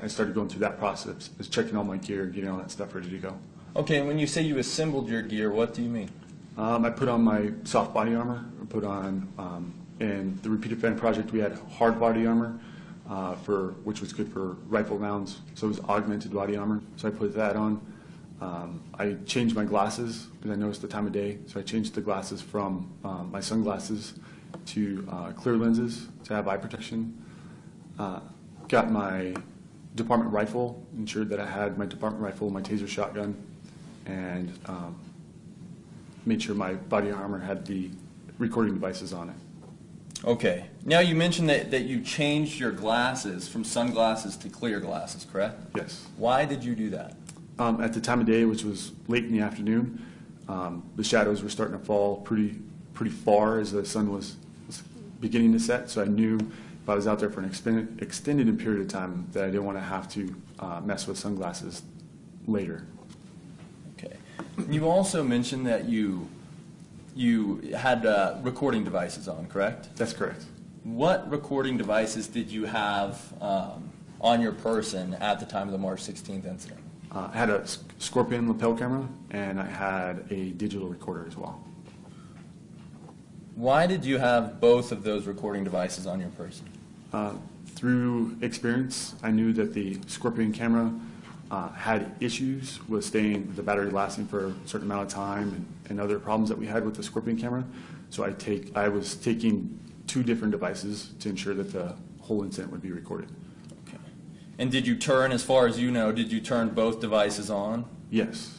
I started going through that process, was checking all my gear, getting all that stuff ready to go. Okay, and when you say you assembled your gear, what do you mean? I put on my soft body armor. I put on, in the Repeat Offend project, we had hard body armor, which was good for rifle rounds. So it was augmented body armor. So I put that on. I changed my glasses because I noticed the time of day. So I changed the glasses from my sunglasses to clear lenses to have eye protection. Got my department rifle, ensured that I had my department rifle, my taser shotgun, and made sure my body armor had the recording devices on it. Okay. Now you mentioned that you changed your glasses from sunglasses to clear glasses, correct? Yes. Why did you do that? At the time of day, which was late in the afternoon, the shadows were starting to fall pretty far as the sun was beginning to set, so I knew if I was out there for an extended period of time that I didn't want to have to mess with sunglasses later. Okay. You also mentioned that you had recording devices on, correct? That's correct. What recording devices did you have on your person at the time of the March 16th incident? I had a Scorpion lapel camera, and I had a digital recorder as well. Why did you have both of those recording devices on your person? Through experience, I knew that the Scorpion camera had issues with the battery lasting for a certain amount of time and other problems that we had with the Scorpion camera. So I was taking two different devices to ensure that the whole incident would be recorded. Okay. And did you turn, as far as you know, did you turn both devices on? Yes.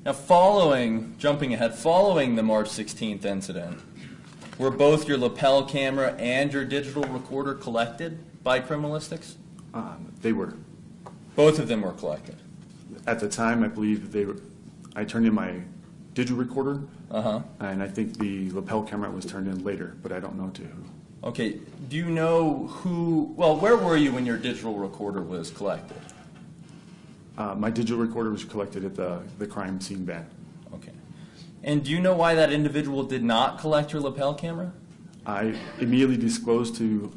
Now, jumping ahead, following the March 16th incident, were both your lapel camera and your digital recorder collected by criminalistics? They were. Both of them were collected? At the time, I believe I turned in my digital recorder, and I think the lapel camera was turned in later, but I don't know to who. Okay. Do you know where were you when your digital recorder was collected? My digital recorder was collected at the crime scene van. Okay. And do you know why that individual did not collect your lapel camera? I immediately disclosed to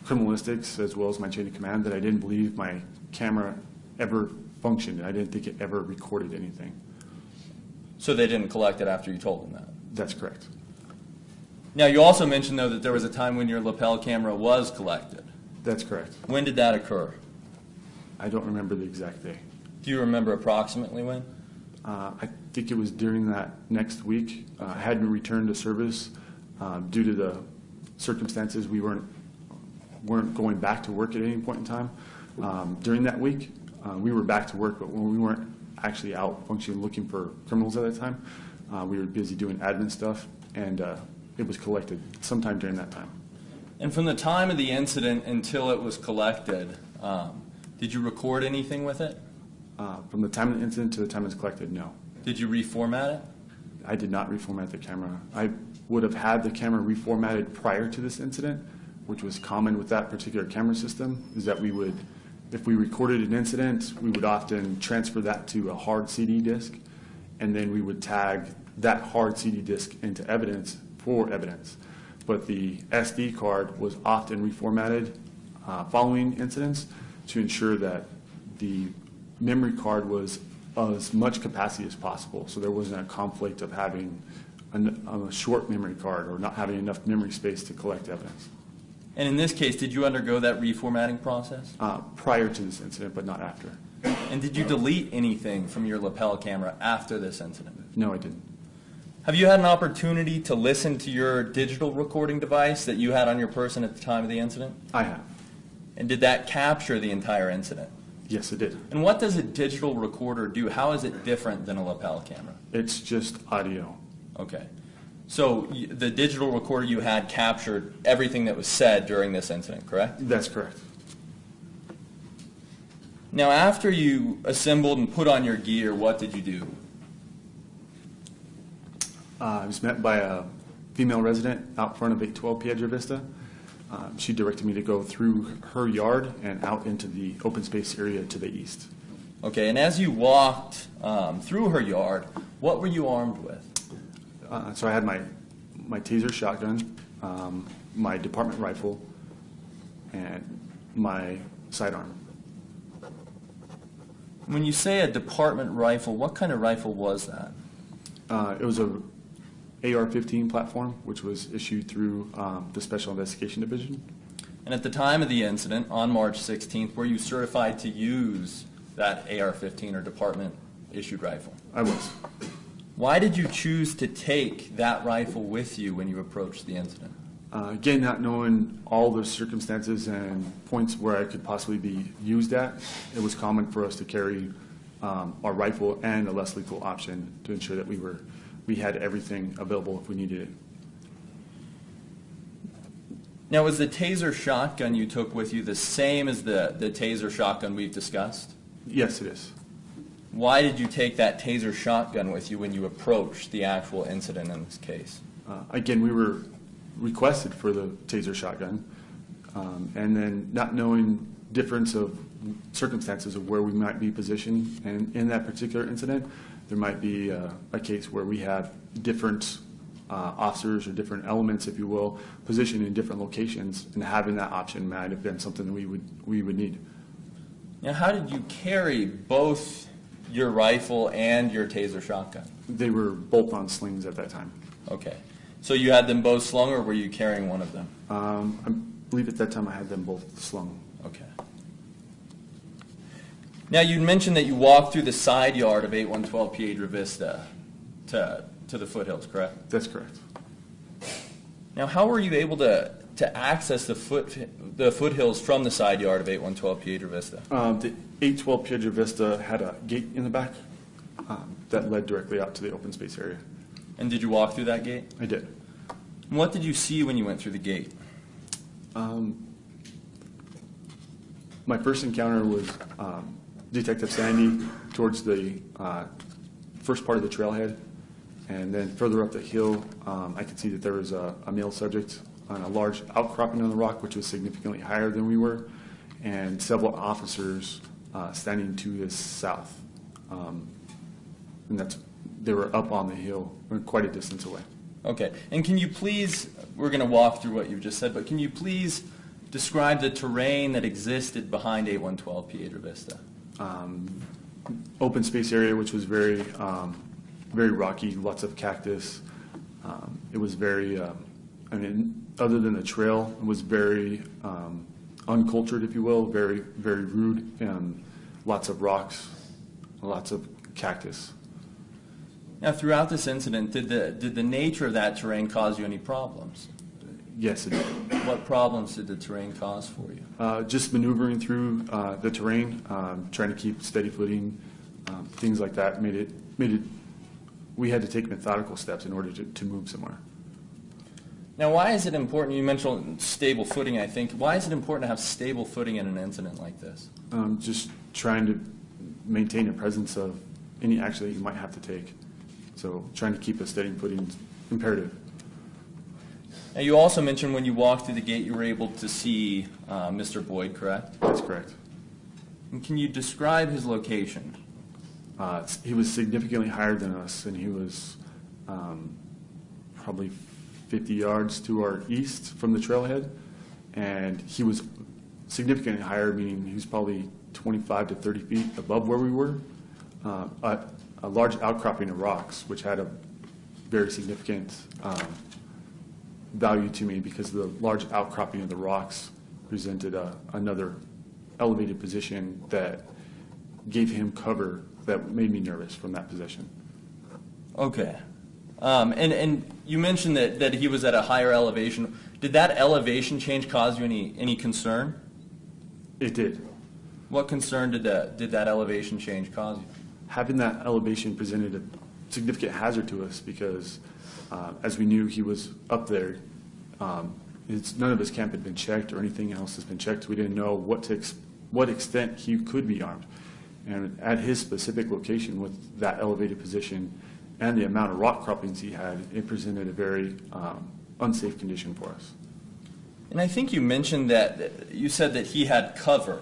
criminalistics as well as my chain of command that I didn't believe my camera ever functioned. I didn't think it ever recorded anything. So they didn't collect it after you told them that? That's correct. Now, you also mentioned, though, that there was a time when your lapel camera was collected. That's correct. When did that occur? I don't remember the exact day. Do you remember approximately when? I think it was during that next week. I hadn't returned to service due to the circumstances. We weren't going back to work at any point in time. During that week, we were back to work, but when we weren't actually out functioning looking for criminals at that time, we were busy doing admin stuff, and it was collected sometime during that time. And from the time of the incident until it was collected, did you record anything with it? From the time of the incident to the time it's collected, no. Did you reformat it? I did not reformat the camera. I would have had the camera reformatted prior to this incident, which was common with that particular camera system, is that we would, if we recorded an incident, we would often transfer that to a hard CD disk, and then we would tag that hard CD disk into evidence for evidence. But the SD card was often reformatted following incidents to ensure that the memory card was as much capacity as possible, so there wasn't a conflict of having a short memory card or not having enough memory space to collect evidence. And in this case, did you undergo that reformatting process? Prior to this incident, but not after. And did you delete anything from your lapel camera after this incident? No, I didn't. Have you had an opportunity to listen to your digital recording device that you had on your person at the time of the incident? I have. And did that capture the entire incident? Yes, it did. And what does a digital recorder do? How is it different than a lapel camera? It's just audio. Okay. So the digital recorder you had captured everything that was said during this incident, correct? That's correct. Now, after you assembled and put on your gear, what did you do? I was met by a female resident out front of 812 Piedra Vista. She directed me to go through her yard and out into the open space area to the east. Okay, and as you walked through her yard, what were you armed with? So I had my taser shotgun, my department rifle, and my sidearm. When you say a department rifle, what kind of rifle was that? It was a AR-15 platform, which was issued through the Special Investigation Division. And at the time of the incident, on March 16th, were you certified to use that AR-15 or department-issued rifle? I was. Why did you choose to take that rifle with you when you approached the incident? Again, not knowing all the circumstances and points where I could possibly be used at, it was common for us to carry our rifle and a less lethal option to ensure that we had everything available if we needed it. Now, was the taser shotgun you took with you the same as the taser shotgun we've discussed? Yes, it is. Why did you take that taser shotgun with you when you approached the actual incident in this case? Again, we were requested for the taser shotgun, and then not knowing difference of circumstances of where we might be positioned, and in that particular incident, there might be a case where we have different officers or different elements, if you will, positioned in different locations, and having that option might have been something that we would need. Now, how did you carry both your rifle and your taser shotgun? They were both on slings at that time. Okay. So you had them both slung, or were you carrying one of them? I believe at that time I had them both slung. Okay. Now, you mentioned that you walked through the side yard of 8112 Piedra Vista to the foothills, correct? That's correct. Now, how were you able to access the foothills from the side yard of 8112 Piedra Vista? The 812 Piedra Vista had a gate in the back that led directly out to the open space area. And did you walk through that gate? I did. And what did you see when you went through the gate? My first encounter was Detective Sandy towards the first part of the trailhead, and then further up the hill, I could see that there was a male subject on a large outcropping on the rock, which was significantly higher than we were, and several officers standing to the south. And they were up on the hill, quite a distance away. Okay. And can you please, we're going to walk through what you've just said, but can you please describe the terrain that existed behind 8112 Piedra Vista? Open space area, which was very, very rocky, lots of cactus. It was very, other than the trail, it was very uncultured, if you will, very, very rude, and lots of rocks, lots of cactus. Now, throughout this incident, did the nature of that terrain cause you any problems? Yes, it did. What problems did the terrain cause for you? Just maneuvering through the terrain, trying to keep steady footing, things like that made it. We had to take methodical steps in order to move somewhere. Now, why is it important? You mentioned stable footing, I think. Why is it important to have stable footing in an incident like this? Just trying to maintain a presence of any action that you might have to take. So trying to keep a steady footing is imperative. Now, you also mentioned when you walked through the gate, you were able to see Mr. Boyd, correct? That's correct. And can you describe his location? He was significantly higher than us, and he was probably 50 yards to our east from the trailhead, and he was significantly higher, meaning he was probably 25 to 30 feet above where we were. A large outcropping of rocks, which had a very significant value to me because the large outcropping of the rocks presented another elevated position that gave him cover that made me nervous from that position. Okay. And you mentioned that he was at a higher elevation. Did that elevation change cause you any concern? It did. What concern did that elevation change cause you? Having that elevation presented a significant hazard to us because, as we knew he was up there, none of his camp had been checked or anything else has been checked. We didn't know what extent he could be armed. And at his specific location with that elevated position and the amount of rock croppings he had, it presented a very unsafe condition for us. And I think you mentioned that you said that he had cover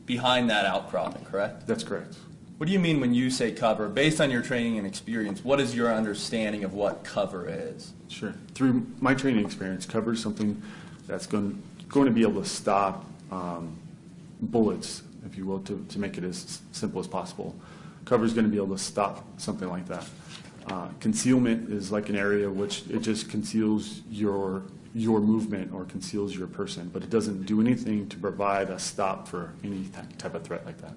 behind that outcropping, correct? That's correct. What do you mean when you say cover? Based on your training and experience, what is your understanding of what cover is? Sure. Through my training experience, cover is something that's going to be able to stop bullets, if you will, to make it as simple as possible. Cover is going to be able to stop something like that. Concealment is like an area which it just conceals your movement or conceals your person, but it doesn't do anything to provide a stop for any type of threat like that.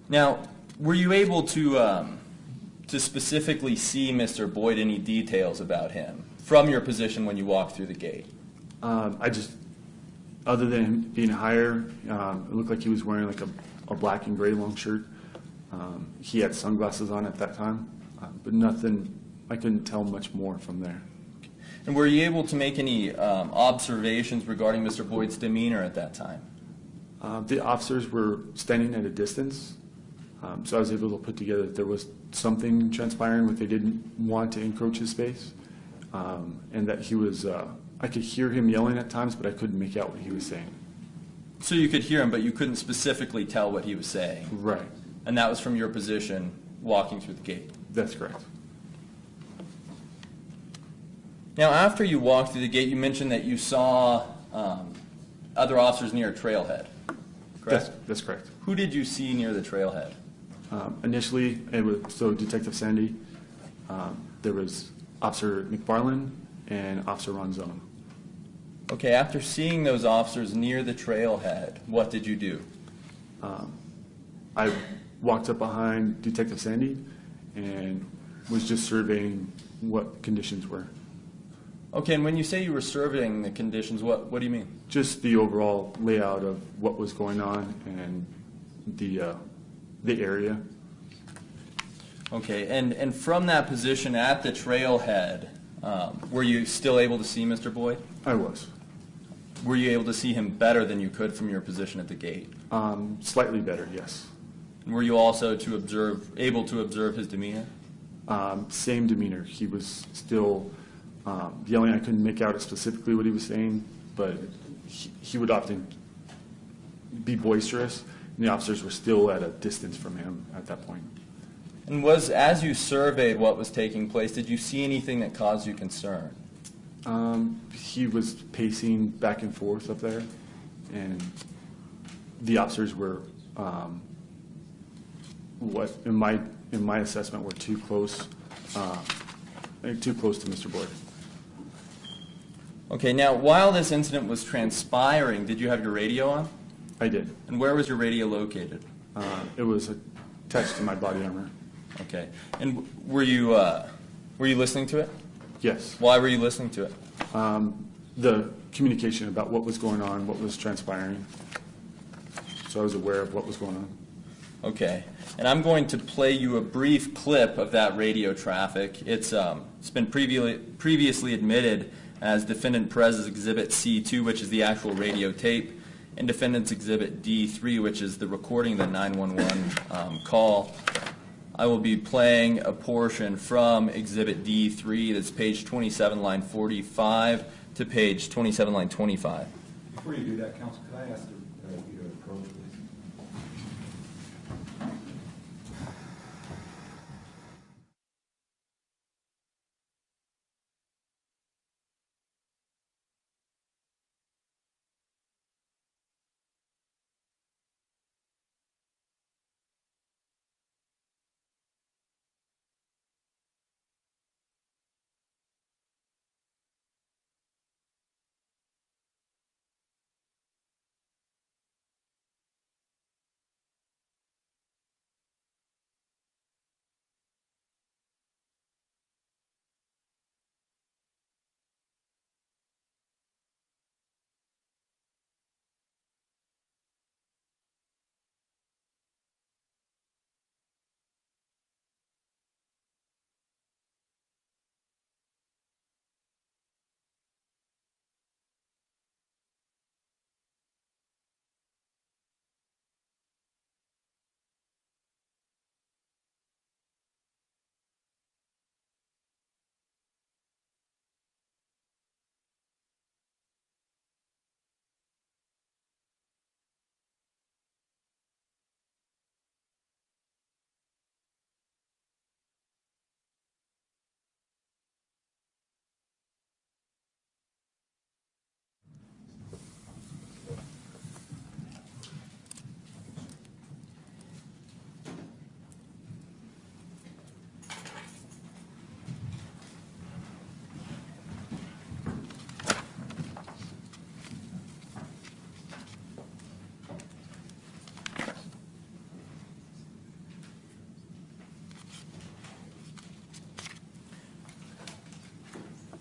Now, were you able to specifically see Mr. Boyd, any details about him from your position when you walked through the gate? Other than him being higher, it looked like he was wearing like a black and gray long shirt. He had sunglasses on at that time, but nothing, I couldn't tell much more from there. And were you able to make any observations regarding Mr. Boyd's demeanor at that time? The officers were standing at a distance, so I was able to put together that there was something transpiring, but they didn't want to encroach his space, and that he was, I could hear him yelling at times, but I couldn't make out what he was saying. So you could hear him, but you couldn't specifically tell what he was saying? Right. And that was from your position walking through the gate? That's correct. Now, after you walked through the gate, you mentioned that you saw other officers near a trailhead, correct? That's correct. Who did you see near the trailhead? Initially, it was Detective Sandy. There was Officer McFarland and Officer Ronzone. Okay, after seeing those officers near the trailhead, what did you do? I walked up behind Detective Sandy and was just surveying what conditions were. Okay, and when you say you were surveying the conditions, what do you mean? Just the overall layout of what was going on and the area. Okay, and from that position at the trailhead, were you still able to see Mr. Boyd? I was. Were you able to see him better than you could from your position at the gate? Slightly better, yes. And were you also able to observe his demeanor? Same demeanor. He was still yelling. I couldn't make out specifically what he was saying, but he would often be boisterous, and the officers were still at a distance from him at that point. And as you surveyed what was taking place, did you see anything that caused you concern? He was pacing back and forth up there, and the officers were, what in my assessment, were too close to Mr. Boyd. Okay, now while this incident was transpiring, did you have your radio on? I did. And where was your radio located? It was attached to my body armor. Okay, and were you listening to it? Yes. Why were you listening to it? The communication about what was going on, what was transpiring. So I was aware of what was going on. Okay, and I'm going to play you a brief clip of that radio traffic. It's been previously admitted as Defendant Perez's Exhibit C2, which is the actual radio tape. and Defendant's Exhibit D3, which is the recording of the 911 call. I will be playing a portion from Exhibit D3, that's page 27, line 45 to page 27, line 25. Before you do that, counsel, could I ask you to approach, please?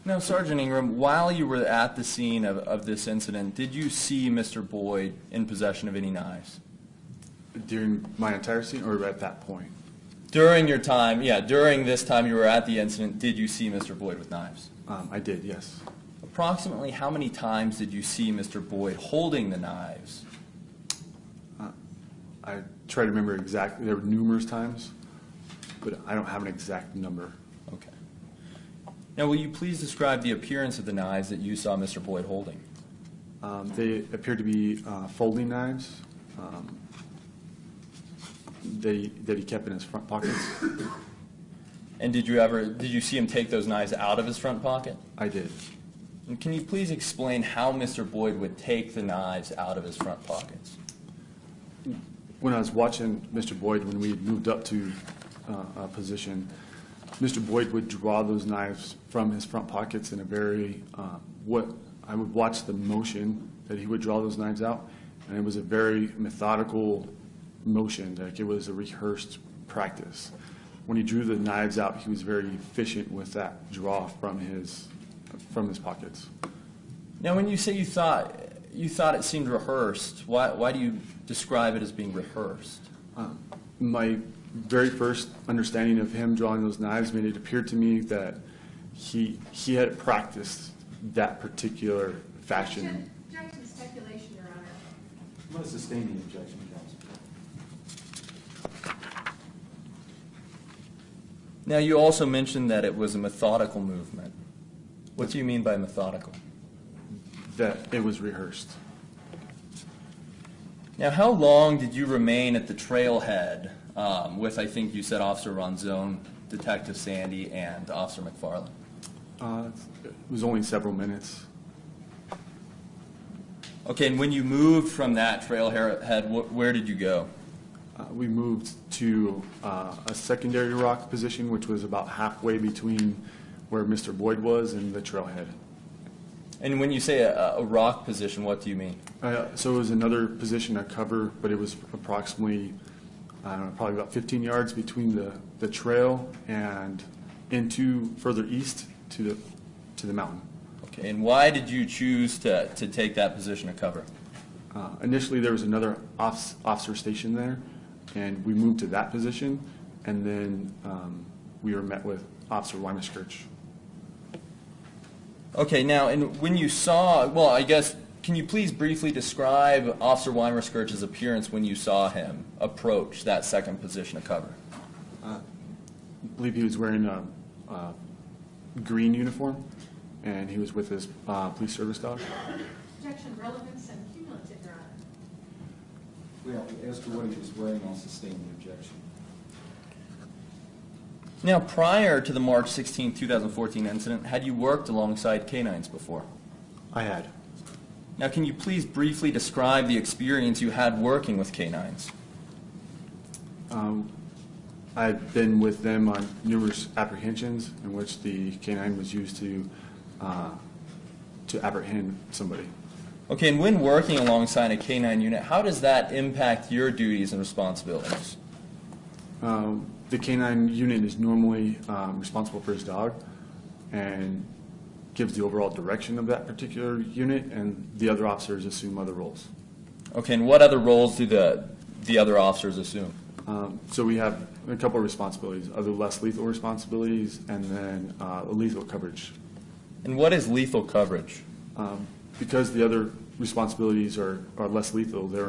Now, Sergeant Ingram, while you were at the scene of this incident, did you see Mr. Boyd in possession of any knives? During my entire scene or at that point? During your time, during this time you were at the incident, did you see Mr. Boyd with knives? I did, yes. Approximately how many times did you see Mr. Boyd holding the knives? I try to remember exactly. There were numerous times, but I don't have an exact number. Okay. Now, will you please describe the appearance of the knives that you saw Mr. Boyd holding? They appear to be folding knives that he kept in his front pockets. And did you see him take those knives out of his front pocket? I did. And can you please explain how Mr. Boyd would take the knives out of his front pockets? When I was watching Mr. Boyd, when we had moved up to a position, Mr. Boyd would draw those knives from his front pockets in a very, I would watch the motion that he would draw those knives out, and it was a very methodical motion, like it was a rehearsed practice. When he drew the knives out, he was very efficient with that draw from his pockets. Now, when you say you thought it seemed rehearsed, why do you describe it as being rehearsed? My very first understanding of him drawing those knives made it appear to me that he had practiced that particular fashion. Objection, speculation, Your Honor. I'm going to sustain the objection, counsel. Now, you also mentioned that it was a methodical movement. What do you mean by methodical? That it was rehearsed. Now, how long did you remain at the trailhead with, I think you said, Officer Ronzone, Detective Sandy, and Officer McFarland? It was only several minutes. Okay, and when you moved from that trailhead, where did you go? We moved to a secondary rock position, which was about halfway between where Mr. Boyd was and the trailhead. And when you say a rock position, what do you mean? So it was another position to cover, but it was approximately, I don't know, probably about 15 yards between the trail and into further east to the mountain. Okay, and why did you choose to take that position of cover? Initially, there was another officer stationed there, and we moved to that position, and then we were met with Officer Weimerskirch. Okay, now, and when you saw, well, I guess Can you please briefly describe Officer Weimer-Skirch's appearance when you saw him approach that second position of cover? I believe he was wearing a green uniform, and he was with his police service dog. Objection, relevance, and cumulative, Your Honor. Well, as to what he was wearing, I'll sustain the objection. Now, prior to the March 16, 2014 incident, had you worked alongside canines before? I had. Now, can you please briefly describe the experience you had working with canines? I've been with them on numerous apprehensions in which the canine was used to apprehend somebody. Okay, and when working alongside a canine unit, how does that impact your duties and responsibilities? The canine unit is normally responsible for his dog and gives the overall direction of that particular unit, and the other officers assume other roles. Okay, and what other roles do the other officers assume? So we have a couple of responsibilities, other less lethal responsibilities, and then lethal coverage. And what is lethal coverage? Because the other responsibilities are less lethal, they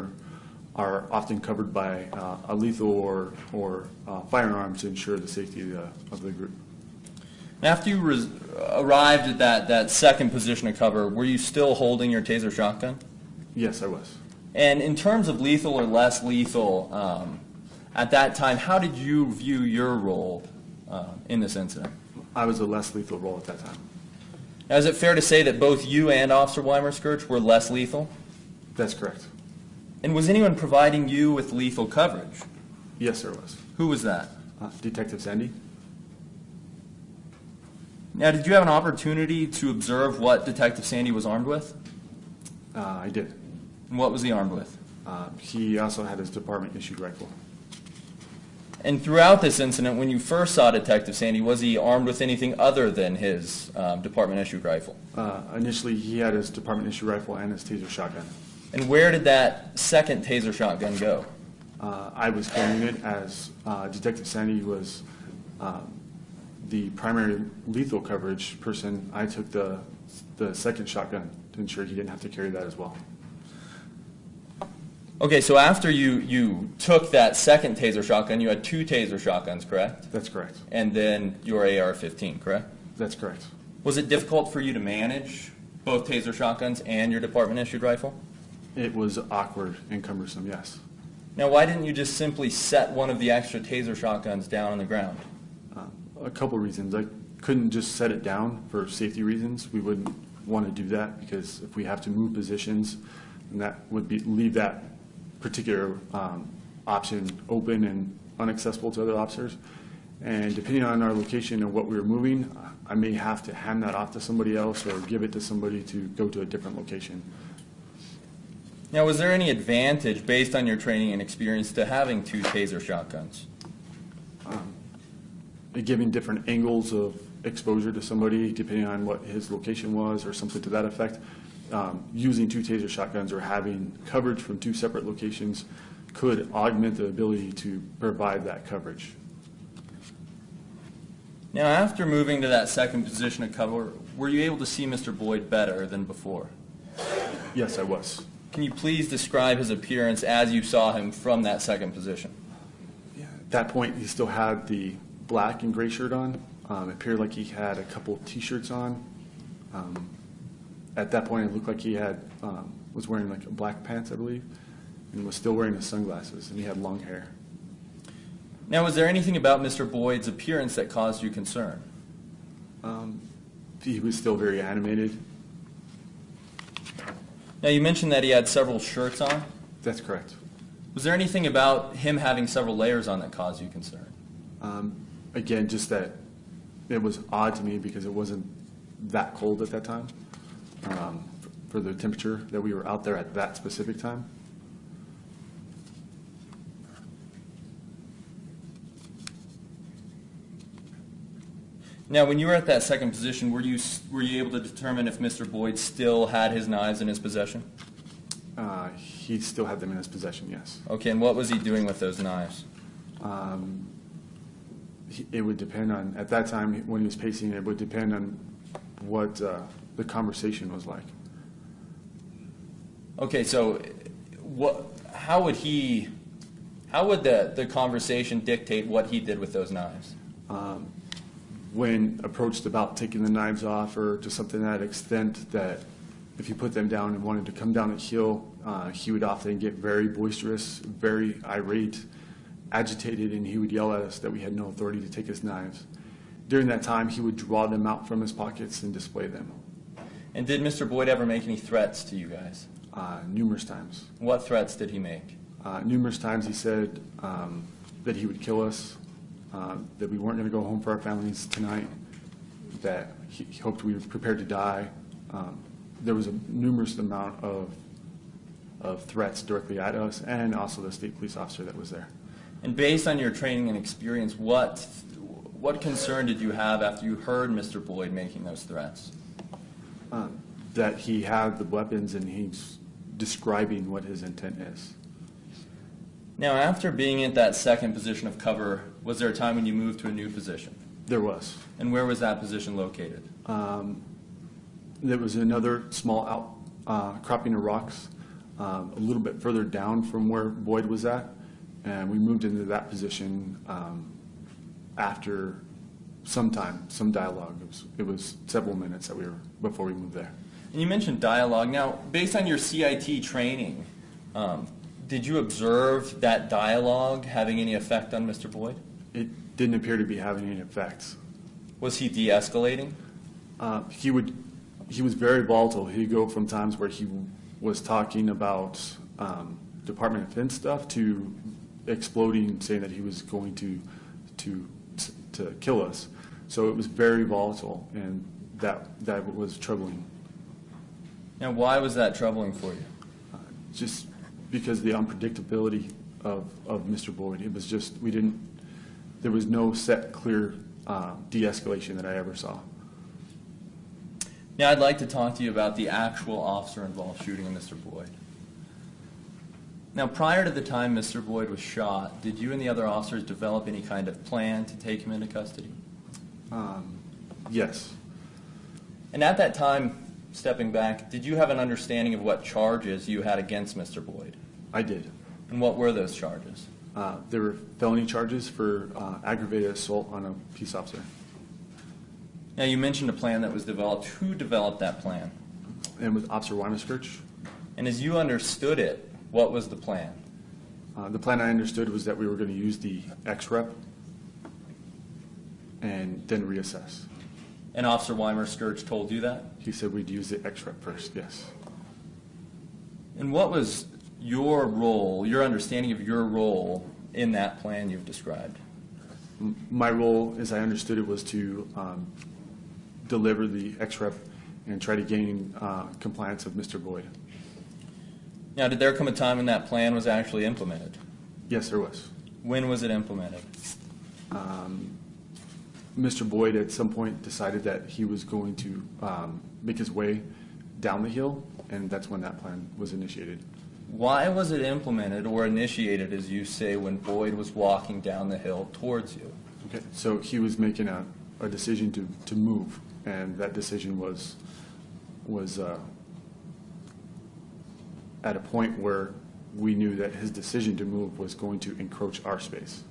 are often covered by a lethal or firearms to ensure the safety of the group. After you arrived at that second position of cover, were you still holding your taser shotgun? Yes, I was. And in terms of lethal or less lethal, at that time, how did you view your role in this incident? I was a less lethal role at that time. Now, is it fair to say that both you and Officer Weimer-Skirch were less lethal? That's correct. And was anyone providing you with lethal coverage? Yes, there was. Who was that? Detective Sandy? Now, did you have an opportunity to observe what Detective Sandy was armed with? I did. And what was he armed with? He also had his department-issued rifle. And throughout this incident, when you first saw Detective Sandy, was he armed with anything other than his department-issued rifle? Initially, he had his department-issued rifle and his taser shotgun. And where did that second taser shotgun go? I was carrying it as Detective Sandy was the primary lethal coverage person. I took the second shotgun to ensure he didn't have to carry that as well. Okay, so after you took that second taser shotgun, you had two taser shotguns, correct? That's correct. And then your AR-15, correct? That's correct. Was it difficult for you to manage both taser shotguns and your department-issued rifle? It was awkward and cumbersome, yes. Now, why didn't you just simply set one of the extra taser shotguns down on the ground? A couple reasons. I couldn't just set it down for safety reasons. We wouldn't want to do that because if we have to move positions, then that would leave that particular option open and inaccessible to other officers. And depending on our location and what we were moving, I may have to hand that off to somebody else or give it to somebody to go to a different location. Now, was there any advantage based on your training and experience to having two taser shotguns? Giving different angles of exposure to somebody depending on what his location was or something to that effect. Using two taser shotguns or having coverage from two separate locations could augment the ability to provide that coverage. Now, after moving to that second position of cover, were you able to see Mr. Boyd better than before? Yes, I was. Can you please describe his appearance as you saw him from that second position? At that point, he still had the black and gray shirt on. It appeared like he had a couple T-shirts on. At that point, it looked like he was wearing like black pants, I believe, and was still wearing his sunglasses, and he had long hair. Now, was there anything about Mr. Boyd's appearance that caused you concern? He was still very animated. Now, you mentioned that he had several shirts on. That's correct. Was there anything about him having several layers on that caused you concern? Again, just that it was odd to me because it wasn't that cold at that time for the temperature that we were out there at that specific time. Now, when you were at that second position, were you able to determine if Mr. Boyd still had his knives in his possession? He still had them in his possession, yes. Okay, and what was he doing with those knives? It would depend on, at that time when he was pacing, it would depend on what the conversation was like. Okay, so how would the conversation dictate what he did with those knives? When approached about taking the knives off or to something to that extent, that if he put them down and wanted to come down the hill, he would often get very boisterous, very irate, agitated, and he would yell at us that we had no authority to take his knives. During that time, he would draw them out from his pockets and display them. And did Mr. Boyd ever make any threats to you guys? Numerous times. What threats did he make? Numerous times he said that he would kill us, that we weren't going to go home for our families tonight, that he hoped we were prepared to die. There was a numerous amount of threats directly at us and also the state police officer that was there. And based on your training and experience, what concern did you have after you heard Mr. Boyd making those threats? That he had the weapons and he's describing what his intent is. Now, after being at that second position of cover, was there a time when you moved to a new position? There was. And where was that position located? There was another small outcropping of rocks a little bit further down from where Boyd was at, and we moved into that position after some dialogue. It was several minutes before we moved there. And you mentioned dialogue. Now, based on your CIT training, did you observe that dialogue having any effect on Mr. Boyd? It didn't appear to be having any effects. Was he de-escalating? He was very volatile. He'd go from times where he was talking about Department of Defense stuff to exploding, saying that he was going to kill us. So it was very volatile, and that was troubling. Now, why was that troubling for you? Just because of the unpredictability of Mr. Boyd. It was just, there was no set, clear de-escalation that I ever saw. Now, I'd like to talk to you about the actual officer-involved shooting of Mr. Boyd. Now, prior to the time Mr. Boyd was shot, did you and the other officers develop any kind of plan to take him into custody? Yes. And at that time, stepping back, did you have an understanding of what charges you had against Mr. Boyd? I did. And what were those charges? There were felony charges for aggravated assault on a peace officer. Now, you mentioned a plan that was developed. Who developed that plan? And with Officer Weimerskirch. And as you understood it, what was the plan? The plan I understood was that we were going to use the XREP and then reassess. And Officer Weimerskirch told you that? He said we'd use the XREP first, yes. And what was your role, your understanding of your role in that plan you've described? My role, as I understood it, was to deliver the XREP and try to gain compliance of Mr. Boyd. Now, did there come a time when that plan was actually implemented? Yes, there was. When was it implemented? Mr. Boyd at some point decided that he was going to make his way down the hill, and that's when that plan was initiated. Why was it implemented or initiated, as you say, when Boyd was walking down the hill towards you? Okay, so he was making a decision to move, and that decision was at a point where we knew that his decision to move was going to encroach our space.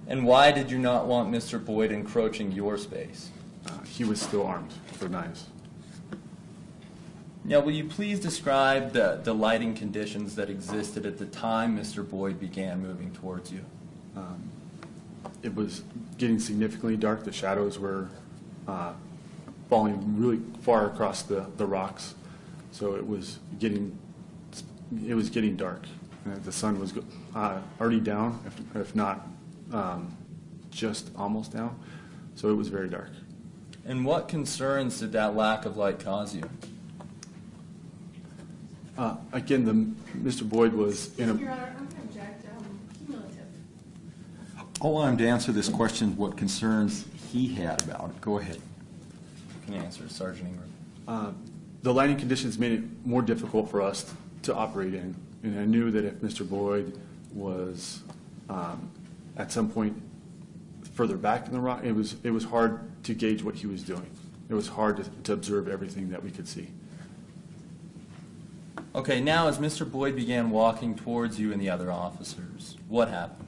And why did you not want Mr. Boyd encroaching your space? He was still armed for knives. Now, will you please describe the lighting conditions that existed at the time Mr. Boyd began moving towards you? It was getting significantly dark. The shadows were falling really far across the rocks, so it was getting dark. The sun was already down, if not just almost down, so it was very dark. And what concerns did that lack of light cause you? Again, Mr. Boyd was in a... Your Honor, I'm going to object. Cumulative. I want him to answer this question, what concerns he had about it. Go ahead. You can answer, Sergeant Ingram. The lighting conditions made it more difficult for us to operate in, and I knew that if Mr. Boyd was at some point further back in the rock, it was hard to gauge what he was doing. It was hard to observe everything that we could see. Okay, now as Mr. Boyd began walking towards you and the other officers, what happened?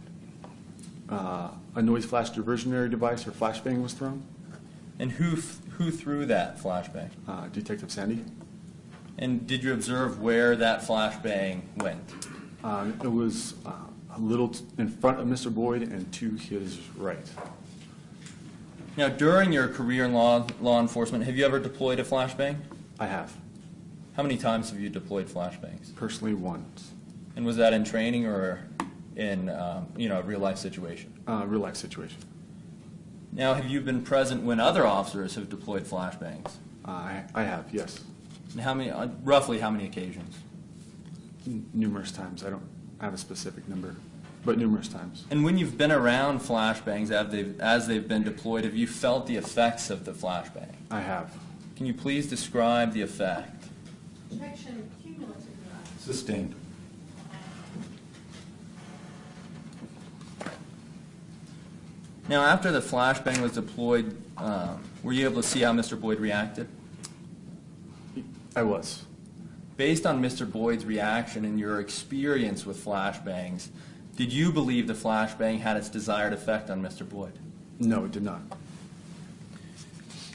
A noise flash diversionary device or flashbang was thrown. And who threw that flashbang? Detective Sandy. And did you observe where that flashbang went? It was a little in front of Mr. Boyd and to his right. Now, during your career in law enforcement, have you ever deployed a flashbang? I have. How many times have you deployed flashbangs? Personally, once. And was that in training or in a real life situation? Real life situation. Now, have you been present when other officers have deployed flashbangs? I have, yes. And how many? Roughly how many occasions? Numerous times. I don't have a specific number, but numerous times. And when you've been around flashbangs as they've been deployed, have you felt the effects of the flashbang? I have. Can you please describe the effect? Protection cumulative. Sustained. Now, after the flashbang was deployed, were you able to see how Mr. Boyd reacted? I was. Based on Mr. Boyd's reaction and your experience with flashbangs, did you believe the flashbang had its desired effect on Mr. Boyd? No, it did not.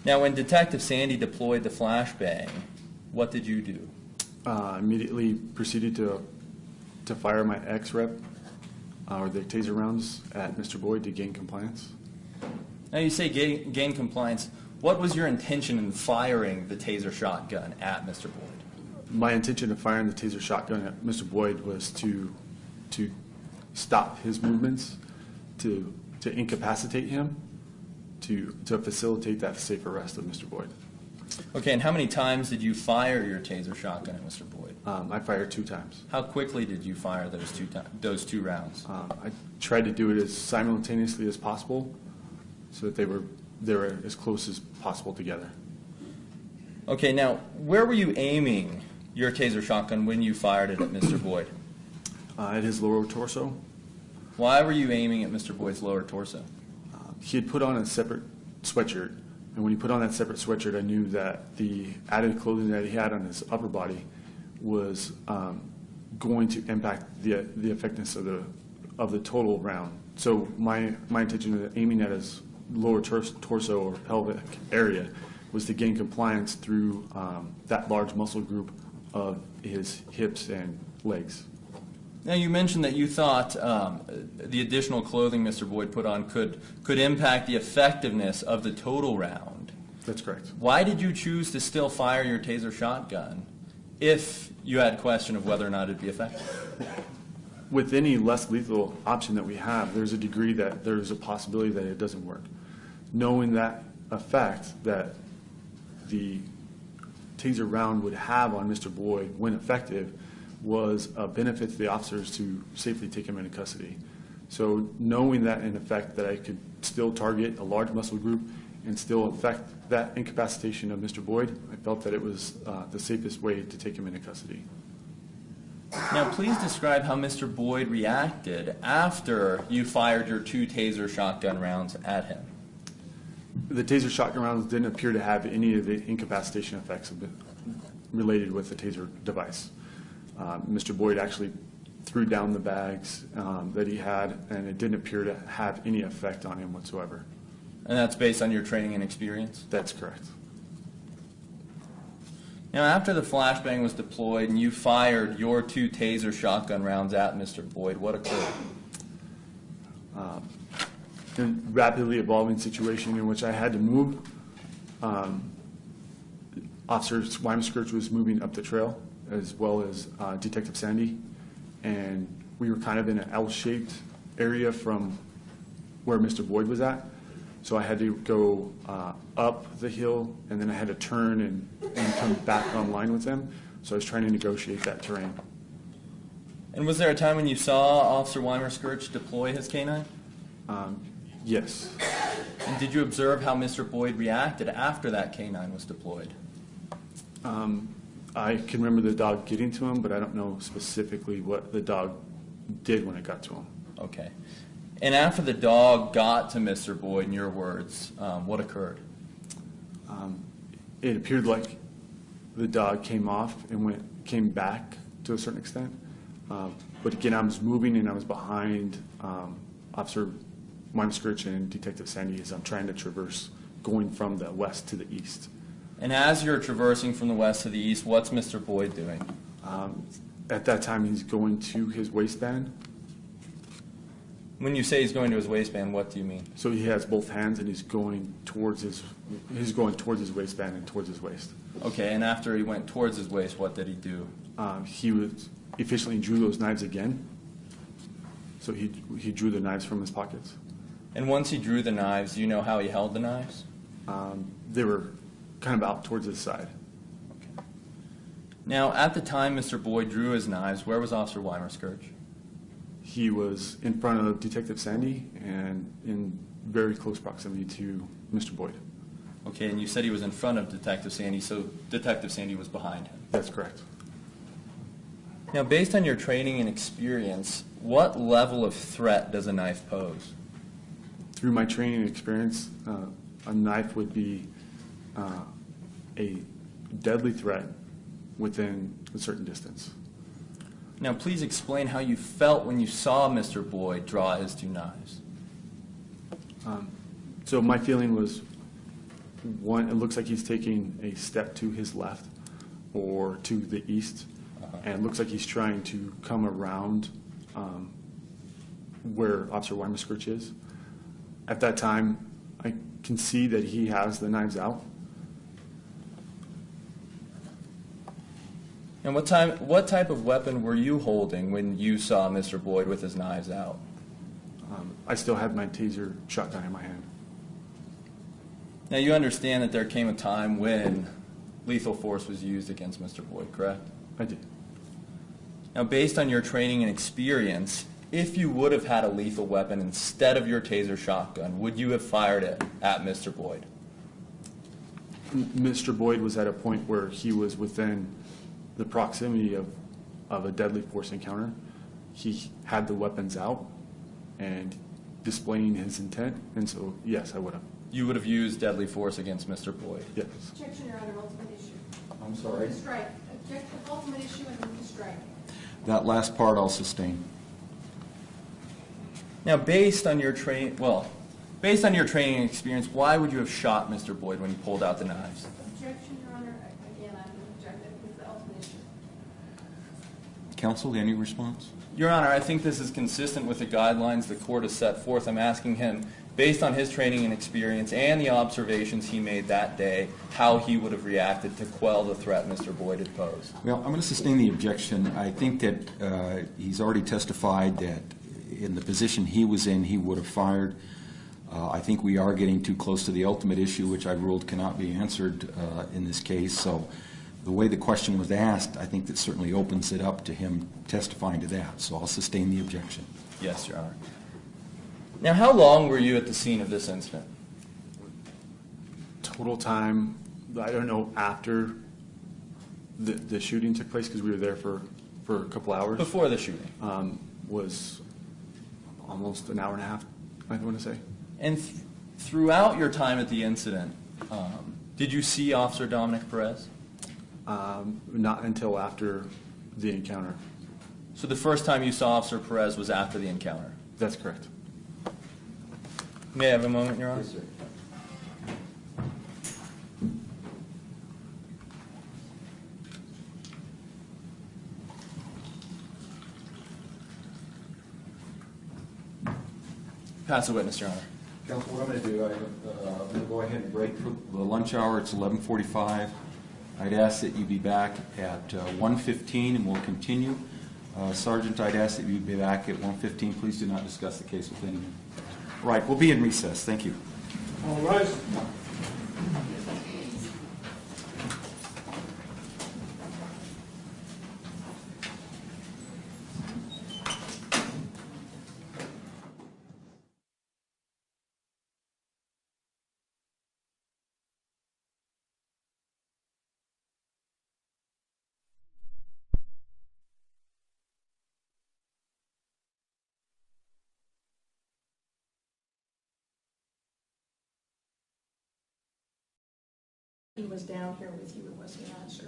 Now, when Detective Sandy deployed the flashbang, what did you do? Immediately proceeded to fire my ex-rep, or the taser rounds, at Mr. Boyd to gain compliance. Now, you say gain compliance. What was your intention in firing the taser shotgun at Mr. Boyd? My intention of firing the taser shotgun at Mr. Boyd was to stop his movements, to incapacitate him, to facilitate that safe arrest of Mr. Boyd. Okay, and how many times did you fire your taser shotgun at Mr. Boyd? I fired 2 times. How quickly did you fire those two rounds? I tried to do it as simultaneously as possible, so that they were as close as possible together. Okay, now, where were you aiming your taser shotgun when you fired it at Mr. Boyd? At his lower torso. Why were you aiming at Mr. Boyd's lower torso? He had put on a separate sweatshirt, and when he put on that separate sweatshirt, I knew that the added clothing that he had on his upper body was going to impact the effectiveness of the total round. So my intention of aiming at his lower torso or pelvic area was to gain compliance through that large muscle group of his hips and legs. Now, you mentioned that you thought the additional clothing Mr. Boyd put on could impact the effectiveness of the total round. That's correct. Why did you choose to still fire your taser shotgun if you had question of whether or not it'd be effective? With any less lethal option that we have, there's a degree that there's a possibility that it doesn't work. Knowing that effect that the taser round would have on Mr. Boyd when effective was a benefit to the officers to safely take him into custody. So knowing that in effect that I could still target a large muscle group and still affect that incapacitation of Mr. Boyd, I felt that it was the safest way to take him into custody. Now, please describe how Mr. Boyd reacted after you fired your 2 taser shotgun rounds at him. The taser shotgun rounds didn't appear to have any of the incapacitation effects related with the taser device. Mr. Boyd actually threw down the bags that he had, and it didn't appear to have any effect on him whatsoever. And that's based on your training and experience? That's correct. Now, after the flashbang was deployed and you fired your 2 taser shotgun rounds at Mr. Boyd, what occurred? In a rapidly evolving situation in which I had to move, Officer Weimerskirch was moving up the trail, as well as Detective Sandy, and we were kind of in an L-shaped area from where Mr. Boyd was at. So I had to go up the hill, and then I had to turn and come back online with them. So I was trying to negotiate that terrain. And was there a time when you saw Officer Weimerskirch deploy his canine? Yes. And did you observe how Mr. Boyd reacted after that canine was deployed? I can remember the dog getting to him, but I don't know specifically what the dog did when it got to him. Okay. And after the dog got to Mr. Boyd, in your words, what occurred? It appeared like the dog came off and came back to a certain extent. But again, I was moving and I was behind Officer Weimskirch and Detective Sandy as I'm trying to traverse going from the west to the east. And as you're traversing from the west to the east, what's Mr. Boyd doing? At that time, he's going to his waistband. When you say he's going to his waistband, what do you mean? So he has both hands and he's going towards his waistband and towards his waist. Okay, and after he went towards his waist, what did he do? He efficiently drew those knives again. So he drew the knives from his pockets. And once he drew the knives, do you know how he held the knives? They were kind of out towards his side. Okay. Now, at the time Mr. Boyd drew his knives, where was Officer Weimskirch? He was in front of Detective Sandy and in very close proximity to Mr. Boyd. Okay, and you said he was in front of Detective Sandy, so Detective Sandy was behind him. That's correct. Now, based on your training and experience, what level of threat does a knife pose? Through my training and experience, a knife would be a deadly threat within a certain distance. Now, please explain how you felt when you saw Mr. Boyd draw his two knives. So my feeling was, one, it looks like he's taking a step to his left or to the east, and it looks like he's trying to come around where Officer Weimskirch is. At that time, I can see that he has the knives out. And what type of weapon were you holding when you saw Mr. Boyd with his knives out? I still had my taser shotgun in my hand. Now, you understand that there came a time when lethal force was used against Mr. Boyd, correct? I did. Now, based on your training and experience, if you would have had a lethal weapon instead of your taser shotgun, would you have fired it at Mr. Boyd? Mr. Boyd was at a point where he was within the proximity of a deadly force encounter. He had the weapons out and displaying his intent, and so, yes, I would have. You would have used deadly force against Mr. Boyd? Yes. Objection, Your Honor, ultimate issue. I'm sorry. Strike. Object to ultimate issue and move to strike. That last part I'll sustain. Now, based on your training and experience, why would you have shot Mr. Boyd when he pulled out the knives? Objection, Your Honor. Again, I'm objecting to the ultimate issue. Counsel, any response? Your Honor, I think this is consistent with the guidelines the court has set forth. I'm asking him, based on his training and experience and the observations he made that day, how he would have reacted to quell the threat Mr. Boyd had posed. Well, I'm going to sustain the objection. I think that he's already testified that in the position he was in, he would have fired. I think we are getting too close to the ultimate issue, which I ruled cannot be answered in this case. So the way the question was asked, I think that certainly opens it up to him testifying to that. So I'll sustain the objection. Yes, Your Honor. Now, how long were you at the scene of this incident? Total time, I don't know, after the shooting took place, because we were there for a couple hours. Before the shooting. Was almost an hour and a half, I want to say. And throughout your time at the incident, did you see Officer Dominic Perez? Not until after the encounter. So the first time you saw Officer Perez was after the encounter? That's correct. May I have a moment, Your Honor? Yes, sir. Pass the witness, Your Honor. Counsel, what I'm going to do, I'm going to go ahead and break for the lunch hour. It's 11:45. I'd ask that you be back at 1:15 and we'll continue. Sergeant, I'd ask that you be back at 1:15. Please do not discuss the case with anyone. Right, we'll be in recess. Thank you. All rise. He was down here with you, was he not, sir?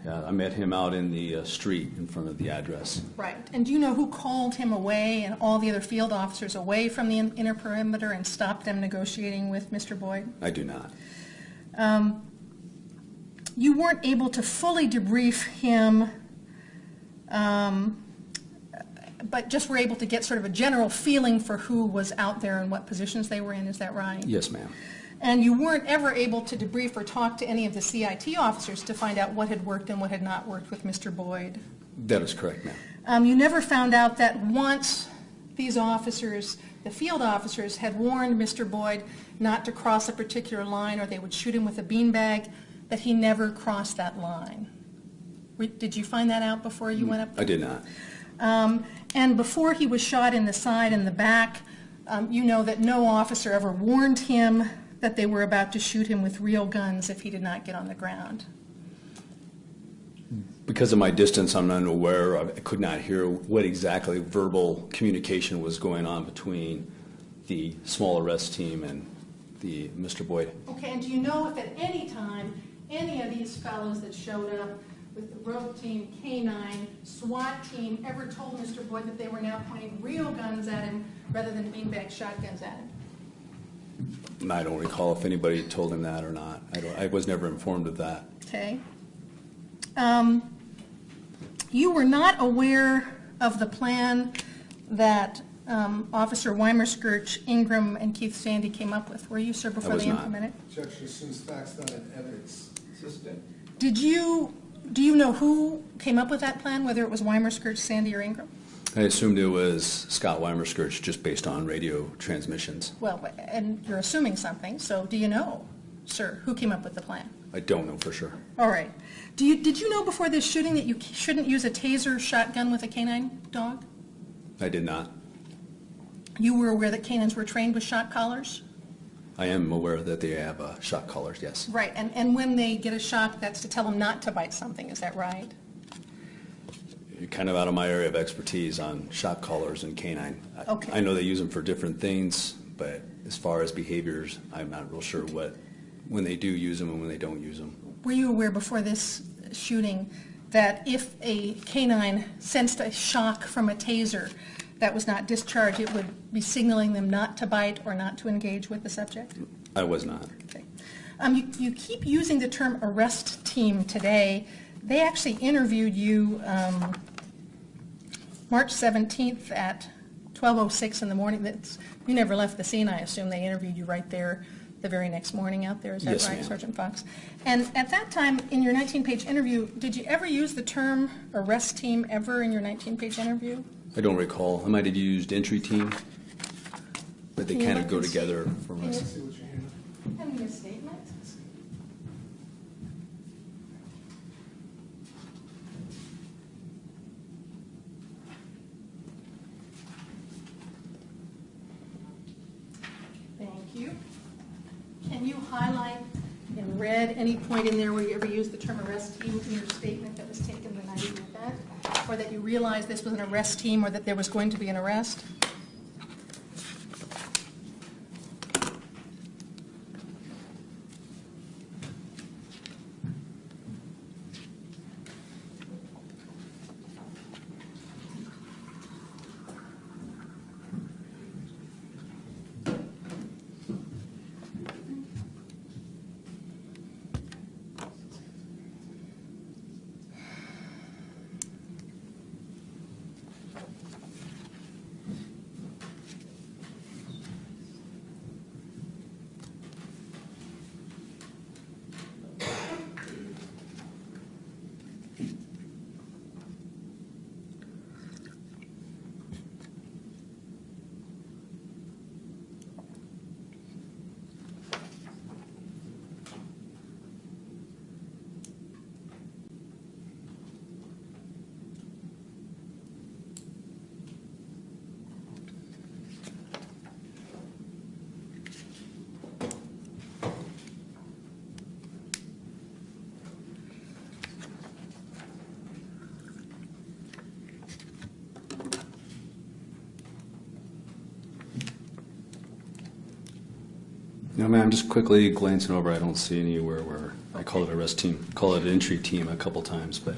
Yeah, I met him out in the street in front of the address. Right. And do you know who called him away and all the other field officers away from the inner perimeter and stopped them negotiating with Mr. Boyd? I do not. You weren't able to fully debrief him, but just were able to get sort of a general feeling for who was out there and what positions they were in. Is that right? Yes, ma'am. And you weren't ever able to debrief or talk to any of the CIT officers to find out what had worked and what had not worked with Mr. Boyd. That is correct, ma'am. You never found out that once these officers, the field officers, had warned Mr. Boyd not to cross a particular line or they would shoot him with a beanbag, that he never crossed that line. Did you find that out before you went up there? I did not. And before he was shot in the side and the back, you know that no officer ever warned him that they were about to shoot him with real guns if he did not get on the ground. Because of my distance, I'm unaware. I could not hear what exactly verbal communication was going on between the small arrest team and the Mr. Boyd. Okay, and do you know if at any time any of these fellows that showed up with the rope team, K-9, SWAT team ever told Mr. Boyd that they were now pointing real guns at him rather than beanbag shotguns at him? I don't recall if anybody told him that or not. I was never informed of that. Okay. You were not aware of the plan that Officer Weimerskirch, Ingram, and Keith Sandy came up with, were you, sir, before they implemented it? Judge, as soon as facts not in evidence. Do you know who came up with that plan, whether it was Weimerskirch, Sandy, or Ingram? I assumed it was Scott Weimerskirch just based on radio transmissions. Well, and you're assuming something, so do you know, sir, who came up with the plan? I don't know for sure. All right. Did you know before this shooting that you shouldn't use a taser shotgun with a canine dog? I did not. You were aware that canines were trained with shock collars? I am aware that they have shock collars, yes. Right, and when they get a shock, that's to tell them not to bite something, is that right? You're kind of out of my area of expertise on shock collars and canine. Okay. I know they use them for different things, but as far as behaviors, I'm not real sure when they do use them and when they don't use them. Were you aware before this shooting that if a canine sensed a shock from a taser that was not discharged, it would be signaling them not to bite or not to engage with the subject? I was not. Okay. You keep using the term arrest team today. They actually interviewed you March 17th at 12:06 in the morning. You never left the scene, I assume. They interviewed you right there the very next morning out there. Is that Yes, right, ma'am. Sergeant Fox? And at that time, in your 19-page interview, did you ever use the term arrest team ever in your 19-page interview? I don't recall. I might have used entry team, but they Can you kind of look go and see- together for Can you us. See what you're hearing? Hand me a statement. Thank you. Can you highlight in red any point in there where you ever used the term arrest team in your statement that was taken the night of the event? Or that you realized this was an arrest team or that there was going to be an arrest? No, ma'am, just quickly glancing over, I don't see anywhere where I I call it a rest team, call it an entry team a couple times, but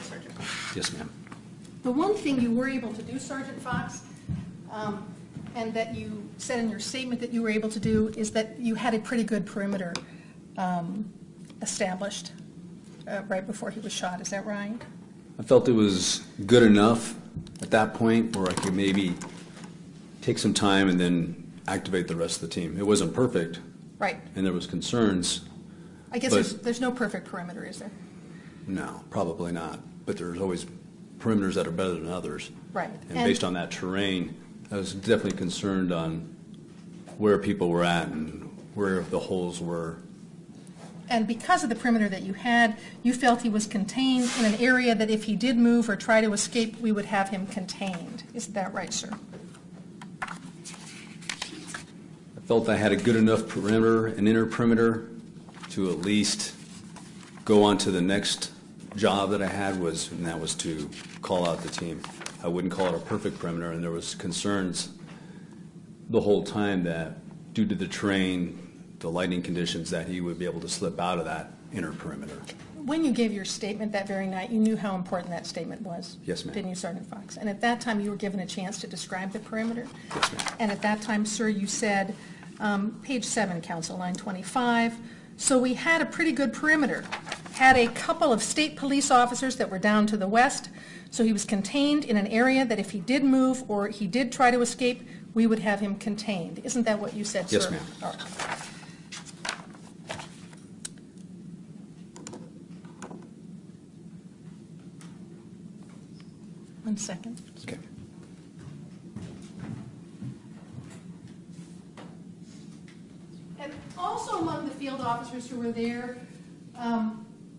Sergeant. yes, ma'am. The one thing you were able to do, Sergeant Fox, and that you said in your statement that you were able to do, is that you had a pretty good perimeter established right before he was shot. Is that right? I felt it was good enough at that point where I could maybe take some time and then activate the rest of the team. It wasn't perfect, Right. and there was concerns. I guess But- there's no perfect perimeter, is there? No, probably not. But there's always perimeters that are better than others. Right. And based on that terrain, I was definitely concerned on where people were at and where the holes were. And because of the perimeter that you had, you felt he was contained in an area that if he did move or try to escape, we would have him contained. Isn't that right, sir? I felt I had a good enough perimeter and inner perimeter to at least go on to the next job that I had and that was to call out the team. I wouldn't call it a perfect perimeter, and there was concerns the whole time that due to the terrain, the lighting conditions, that he would be able to slip out of that inner perimeter. When you gave your statement that very night, you knew how important that statement was. Yes, ma'am. Didn't you, Sergeant Fox? And at that time, you were given a chance to describe the perimeter. Yes, ma'am. And at that time, sir, you said, page 7, Council, line 25, so we had a pretty good perimeter. Had a couple of state police officers that were down to the west, so he was contained in an area that if he did move or he did try to escape, we would have him contained. Isn't that what you said, sir? Yes, ma'am. All right. One second. Okay. And also among the field officers who were there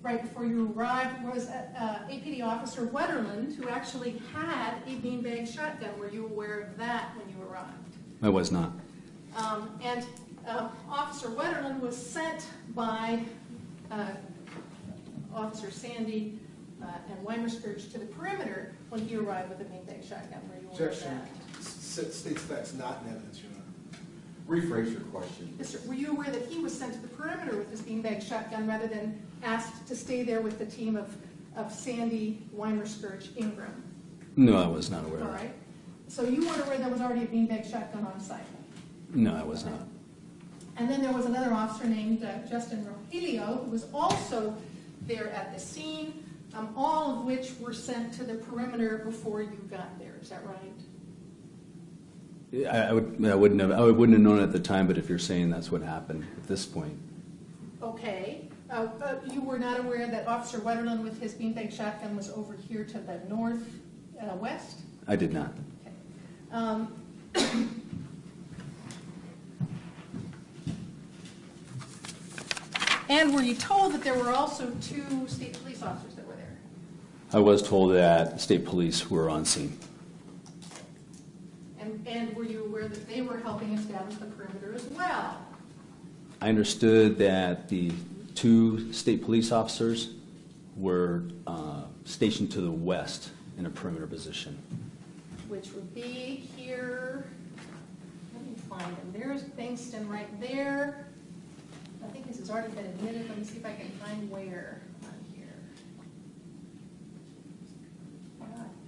right before you arrived was APD Officer Wetterland, who actually had a beanbag shotgun. Were you aware of that when you arrived? I was not. And Officer Wetterland was sent by Officer Sandy and Weimerskirch to the perimeter when he arrived with a beanbag shotgun. Were you aware of Objection. that? States that's not in evidence, Your Honor. Rephrase your question. Yes, sir. Were you aware that he was sent to the perimeter with his beanbag shotgun rather than asked to stay there with the team of Sandy, Weimerskirch, Ingram? No, I was not aware All of that. right. So you weren't aware there was already a beanbag shotgun on site? No, I was not. And then there was another officer named Justin Rogelio, who was also there at the scene, all of which were sent to the perimeter before you got there. Is that right? I wouldn't have known at the time, but if you're saying that's what happened at this point. Okay. You were not aware that Officer Wetterland with his beanbag shotgun was over here to the northwest? I did not. Okay. And were you told that there were also 2 state police officers that were there? I was told that state police were on scene. And were you aware that they were helping establish the perimeter as well? I understood that the 2 state police officers were stationed to the west in a perimeter position. Which would be here. Let me find him. There's Bankston right there. I think this has already been admitted. Let me see if I can find where on here.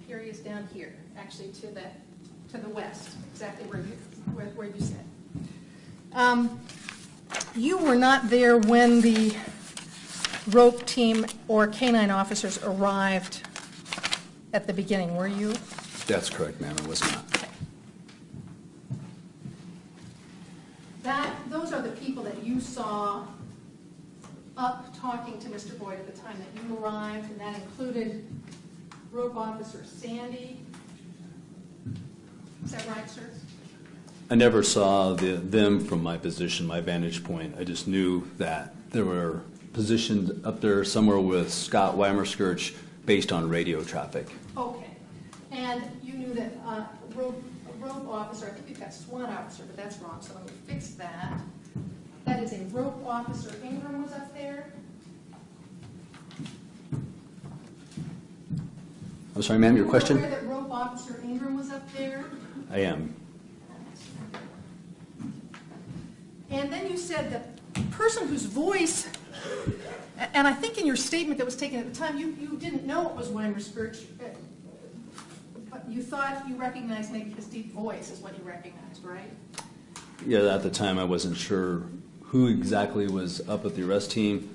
Here he is down here, actually to the west, exactly where you said. You were not there when the rope team or canine officers arrived at the beginning, were you? That's correct, ma'am. I was not. Those are the people that you saw up talking to Mr. Boyd at the time that you arrived, and that included rope officer Sandy. Is that right, sir? I never saw them from my position, my vantage point. I just knew that they were positioned up there somewhere with Scott Weimerskirch based on radio traffic. Okay. And you knew that a rope officer, I think you've got SWAT officer, but that's wrong, so let me fix that. That is a rope officer. Ingram was up there. I'm sorry, ma'am, your question? You were aware that rope officer Ingram was up there? I am. And then you said that the person whose voice And I think in your statement that was taken at the time, you didn't know it was Weimerskirch, but you thought you recognized maybe his deep voice is what you recognized, right? Yeah, at the time I wasn't sure who exactly was up at the arrest team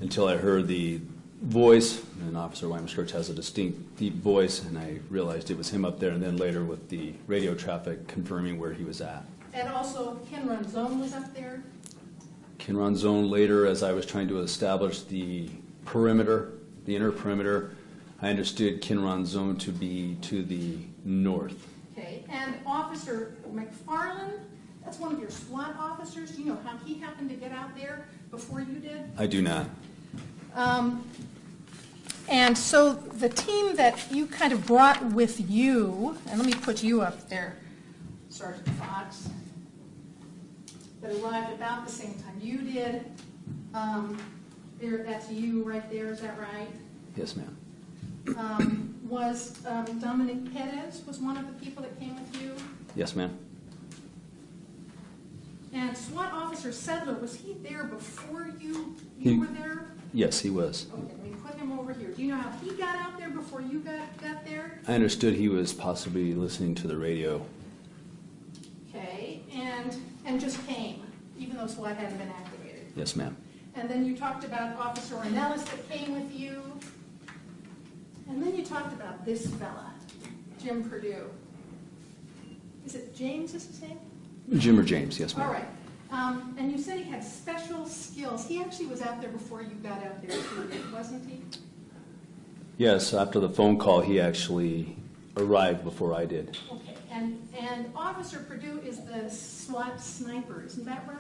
until I heard the voice, and Officer Weimerskirch has a distinct deep voice, and I realized it was him up there, and then later with the radio traffic confirming where he was at. And also Ken Ronzone was up there? Ken Ronzone later, as I was trying to establish the perimeter, the inner perimeter, I understood Ken Ronzone to be to the north. Okay, and Officer McFarland, that's one of your SWAT officers. Do you know how he happened to get out there before you did? I do not. And so the team that you kind of brought with you, and let me put you up there, Sergeant Fox, that arrived about the same time you did. That's you right there, is that right? Yes, ma'am. Was Dominic Perez was one of the people that came with you? Yes, ma'am. And SWAT Officer Sedler, was he there before you He- were there? Yes, he was. Okay, let me put him over here. Do you know how he got out there before you got there? I understood he was possibly listening to the radio. Okay, and just came, even though SWAT hadn't been activated. Yes, ma'am. And then you talked about Officer Ornelas that came with you. And then you talked about this fella, Jim Perdue. Is it James is his name? Jim or James, yes, ma'am. All right. And you said he had special skills. He actually was out there before you got out there, too, wasn't he? Yes, after the phone call, he actually arrived before I did. Okay. And Officer Perdue is the SWAT sniper, isn't that right?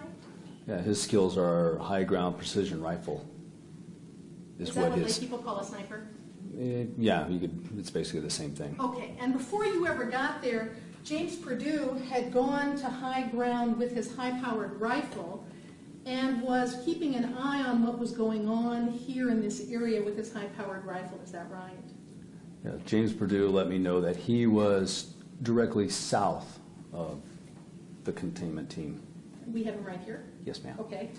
Yeah, his skills are high ground precision rifle. Is that what people call a sniper? Yeah, it's basically the same thing. Okay. And before you ever got there, James Perdue had gone to high ground with his high-powered rifle and was keeping an eye on what was going on here in this area with his high-powered rifle. Is that right? Yeah, James Perdue let me know that he was directly south of the containment team. We have him right here? Yes, ma'am. Okay.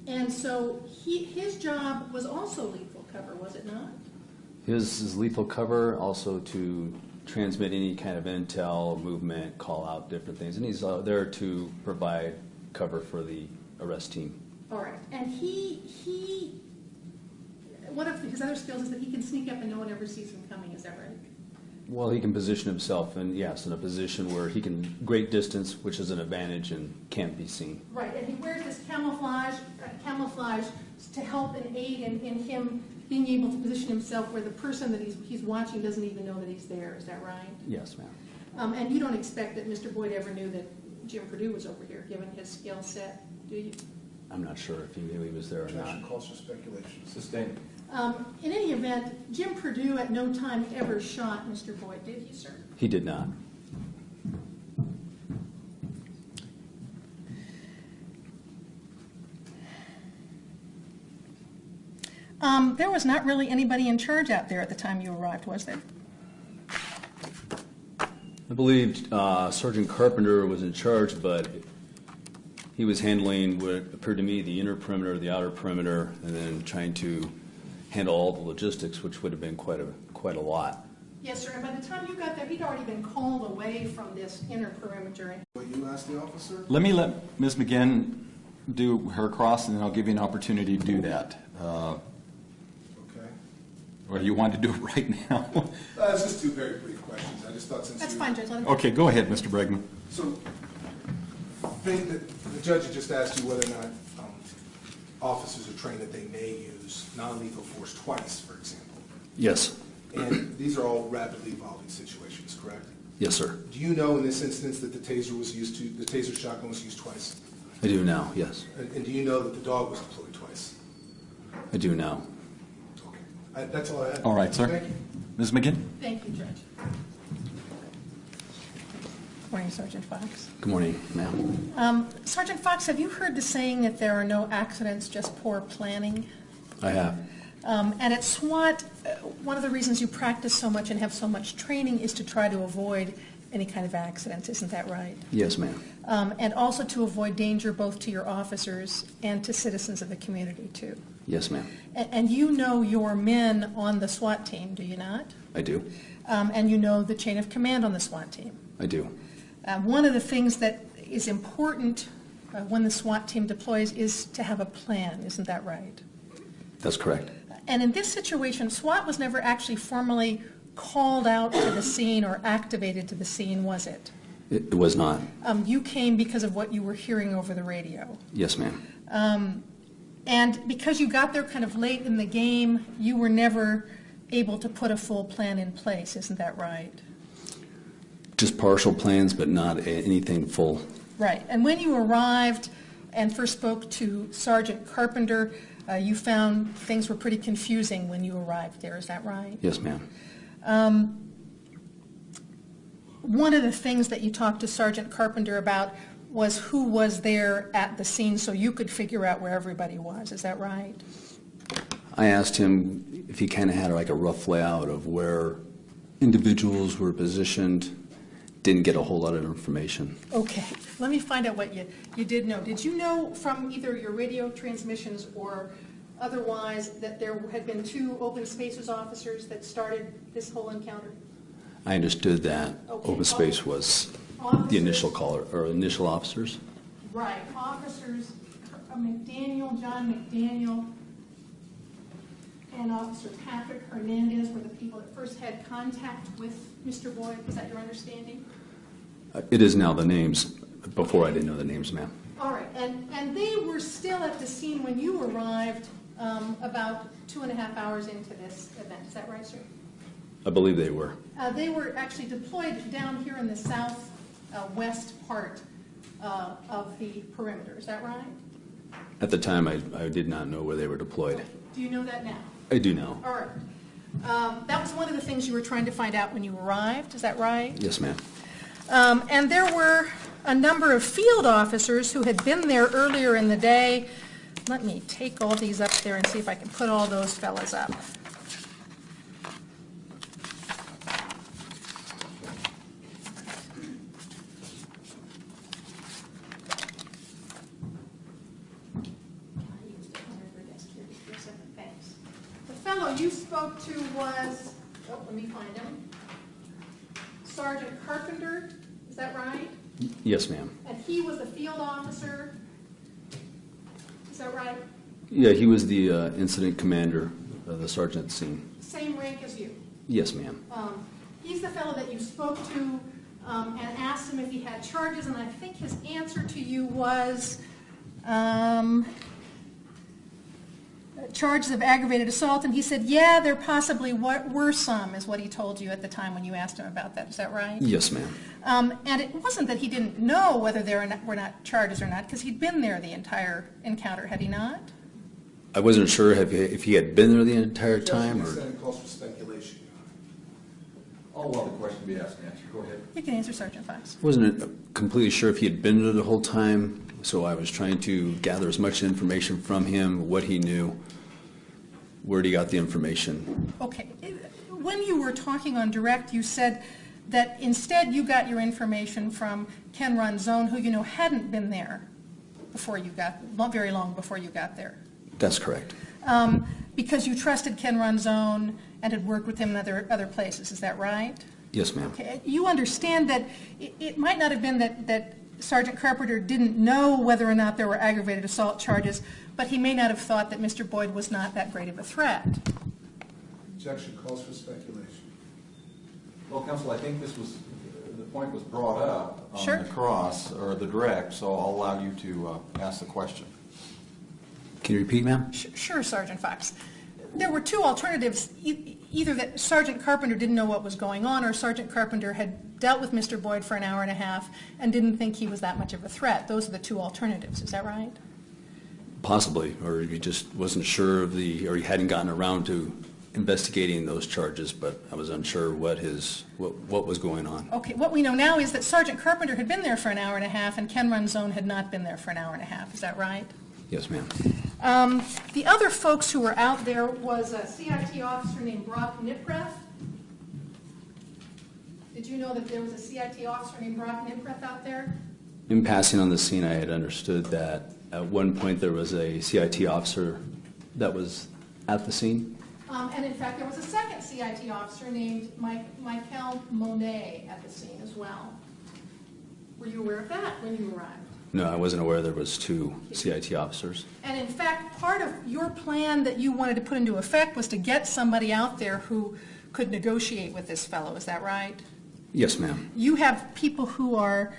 And so his job was also lethal cover, was it not? His is lethal cover, also to transmit any kind of intel, movement, call out different things. And he's there to provide cover for the arrest team. All right. And one of his other skills is that he can sneak up and no one ever sees him coming. Is that right? Well, he can position himself, and yes, in a position where he can great distance, which is an advantage and can't be seen. Right. And he wears this camouflage to help and aid in him being able to position himself where the person that he's watching doesn't even know that he's there. Is that right? Yes, ma'am. And you don't expect that Mr. Boyd ever knew that Jim Perdue was over here, given his skill set, do you? I'm not sure if he knew he was there or not. Objection calls for speculation. Sustained. In any event, Jim Perdue at no time ever shot Mr. Boyd, did he, sir? He did not. There was not really anybody in charge out there at the time you arrived, was there? I believe Sergeant Carpenter was in charge, but he was handling what appeared to me the inner perimeter, the outer perimeter, and then trying to handle all the logistics, which would have been quite a lot. Yes, sir. And by the time you got there, he'd already been called away from this inner perimeter. What you asked the officer? Let me let Ms. McGinn do her cross, and then I'll give you an opportunity to do that. Okay. Or do you want to do it right now? It's just two very brief questions. I just thought since That's you... fine, Judge. Let him- Okay, go ahead, Mr. Bregman. So, the judge had just asked you whether or not officers are trained that they may use non-lethal force twice, for example. Yes. And these are all rapidly evolving situations, correct? Yes, sir. Do you know in this instance that the taser shotgun was used twice? I do now, yes. And do you know that the dog was deployed twice? I do now. Okay. That's all I had. All right, sir. Thank you. Ms. McGinn? Thank you, Judge. Morning, Sergeant Fox. Good morning, ma'am. Sergeant Fox, have you heard the saying that there are no accidents, just poor planning? I have. And at SWAT, one of the reasons you practice so much and have so much training is to try to avoid any kind of accidents, isn't that right? Yes, ma'am. And also to avoid danger both to your officers and to citizens of the community, too. Yes, ma'am. And you know your men on the SWAT team, do you not? I do. And you know the chain of command on the SWAT team. I do. One of the things that is important when the SWAT team deploys is to have a plan, isn't that right? That's correct. And in this situation, SWAT was never actually formally called out to the scene or activated to the scene, was it? It was not. You came because of what you were hearing over the radio. Yes, ma'am. And because you got there kind of late in the game, you were never able to put a full plan in place, isn't that right? Just partial plans, but not anything full. Right. And when you arrived and first spoke to Sergeant Carpenter, you found things were pretty confusing when you arrived there, is that right? Yes, ma'am. One of the things that you talked to Sergeant Carpenter about was who was there at the scene so you could figure out where everybody was, is that right? I asked him if he kind of had like a rough layout of where individuals were positioned. Didn't get a whole lot of information. Okay, let me find out what you did know. Did you know from either your radio transmissions or otherwise that there had been 2 open spaces officers that started this whole encounter? I understood that Okay. open space was Officers- the initial caller or initial officers. Right, officers McDaniel, John McDaniel, and Officer Patrick Hernandez were the people that first had contact with Mr. Boyd. Is that your understanding? It is now the names. Before I didn't know the names, ma'am. All right, and they were still at the scene when you arrived about 2.5 hours into this event. Is that right, sir? I believe they were. They were actually deployed down here in the southwest part of the perimeter. Is that right? At the time, I did not know where they were deployed. Do you know that now? I do now. All right. That was one of the things you were trying to find out when you arrived. Is that right? Yes, ma'am. And there were a number of field officers who had been there earlier in the day. Let me take all these up there and see if I can put all those fellas up. The fellow you spoke to was, let me find him, Sergeant Carpenter, is that right? Yes, ma'am. And he was a field officer, is that right? Yeah, he was the incident commander, the sergeant at the scene. Same rank as you. Yes, ma'am. He's the fellow that you spoke to and asked him if he had charges, and I think his answer to you was charges of aggravated assault, and he said, yeah, there possibly were some, is what he told you at the time when you asked him about that. Is that right? Yes, ma'am. And it wasn't that he didn't know whether there were not charges or not, because he'd been there the entire encounter, had he not? I wasn't sure if he had been there the entire time or... Consent calls for speculation. I'll allow the question to be asked and answered. Go ahead. You can answer, Sergeant Fox. I wasn't completely sure if he had been there the whole time, so I was trying to gather as much information from him, what he knew, where he got the information. Okay. When you were talking on direct, you said that instead you got your information from Ken Ronzone, who you know hadn't been there before you got, not very long before you got there. That's correct. Because you trusted Ken Ronzone and had worked with him in other places. Is that right? Yes, ma'am. Okay. You understand that it might not have been that Sergeant Carpenter didn't know whether or not there were aggravated assault charges, but he may not have thought that Mr. Boyd was not that great of a threat. Objection calls for speculation. Well, Counsel, I think the point was brought up on Sure. the cross, or the direct, so I'll allow you to ask the question. Can you repeat, ma'am? Sure, Sergeant Fox. There were 2 alternatives, either that Sergeant Carpenter didn't know what was going on, or Sergeant Carpenter had dealt with Mr. Boyd for an hour and a half and didn't think he was that much of a threat. Those are the 2 alternatives. Is that right? Possibly, or he just wasn't sure of or he hadn't gotten around to investigating those charges, but I was unsure what was going on. Okay, what we know now is that Sergeant Carpenter had been there for an hour and a half and Ken Ronzone had not been there for an hour and a half. Is that right? Yes, ma'am. The other folks who were out there was a CIT officer named Brock Nipreth. Did you know that there was a CIT officer named Brock Nipreth out there? In passing on the scene, I had understood that at one point there was a CIT officer that was at the scene? And in fact, there was a second CIT officer named Michael Monet at the scene as well. Were you aware of that when you arrived? No, I wasn't aware there was 2 CIT officers. And in fact, part of your plan that you wanted to put into effect was to get somebody out there who could negotiate with this fellow, is that right? Yes, ma'am. You have people who are,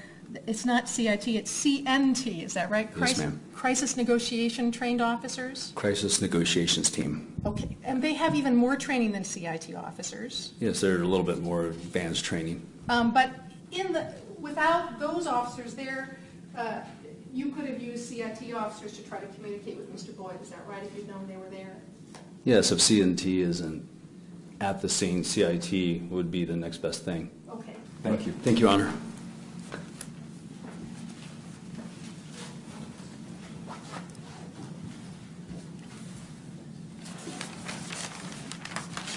it's not CIT, it's CNT, is that right? Yes, ma'am. Crisis negotiation trained officers? Crisis negotiations team. Okay, and they have even more training than CIT officers. Yes, they're a little bit more advanced training. But without those officers there, you could have used CIT officers to try to communicate with Mr. Boyd, is that right, if you'd known they were there? Yes, if CNT isn't at the scene, CIT would be the next best thing. Okay. Thank you. Thank you, Your Honor.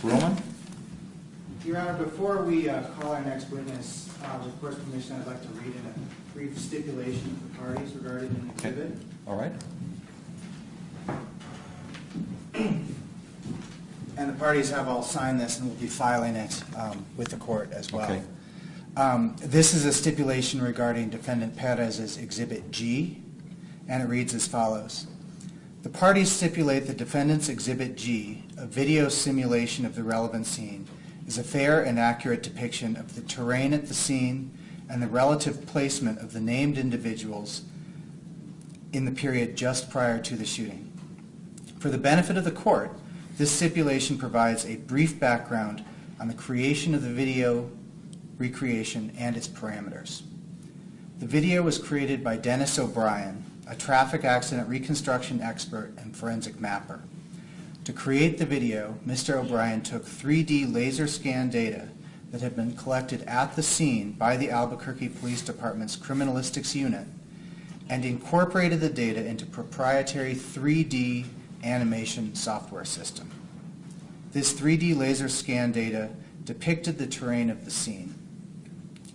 Roman? Your Honor, before we call our next witness, with court's permission, I'd like to read in a brief stipulation of the parties regarding an exhibit. All right. And the parties have all signed this and will be filing it with the court as well. Okay. This is a stipulation regarding Defendant Perez's Exhibit G, and it reads as follows. The parties stipulate that Defendant's Exhibit G, a video simulation of the relevant scene, is a fair and accurate depiction of the terrain at the scene and the relative placement of the named individuals in the period just prior to the shooting. For the benefit of the court, this stipulation provides a brief background on the creation of the video recreation and its parameters. The video was created by Dennis O'Brien, a traffic accident reconstruction expert and forensic mapper. To create the video, Mr. O'Brien took 3D laser scan data that had been collected at the scene by the Albuquerque Police Department's Criminalistics Unit and incorporated the data into proprietary 3D animation software system. This 3D laser scan data depicted the terrain of the scene.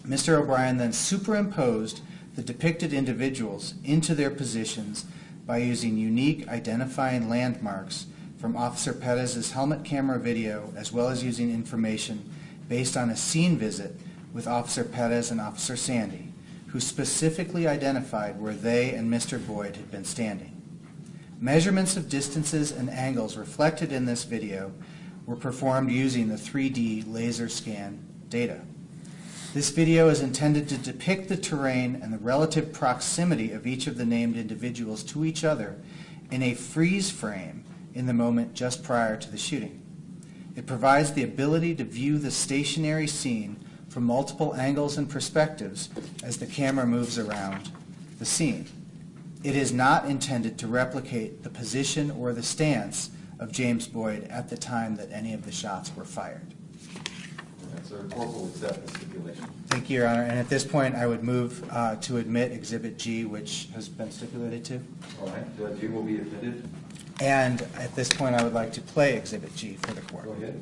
Mr. O'Brien then superimposed the depicted individuals into their positions by using unique identifying landmarks from Officer Perez's helmet camera video, as well as using information based on a scene visit with Officer Perez and Officer Sandy, who specifically identified where they and Mr. Boyd had been standing. Measurements of distances and angles reflected in this video were performed using the 3D laser scan data. This video is intended to depict the terrain and the relative proximity of each of the named individuals to each other in a freeze frame in the moment just prior to the shooting. It provides the ability to view the stationary scene from multiple angles and perspectives as the camera moves around the scene. It is not intended to replicate the position or the stance of James Boyd at the time that any of the shots were fired. So the court will accept the stipulation. Thank you, Your Honor. And at this point, I would move to admit Exhibit G, which has been stipulated to. All right, G will be admitted. And at this point, I would like to play Exhibit G for the court. Go ahead.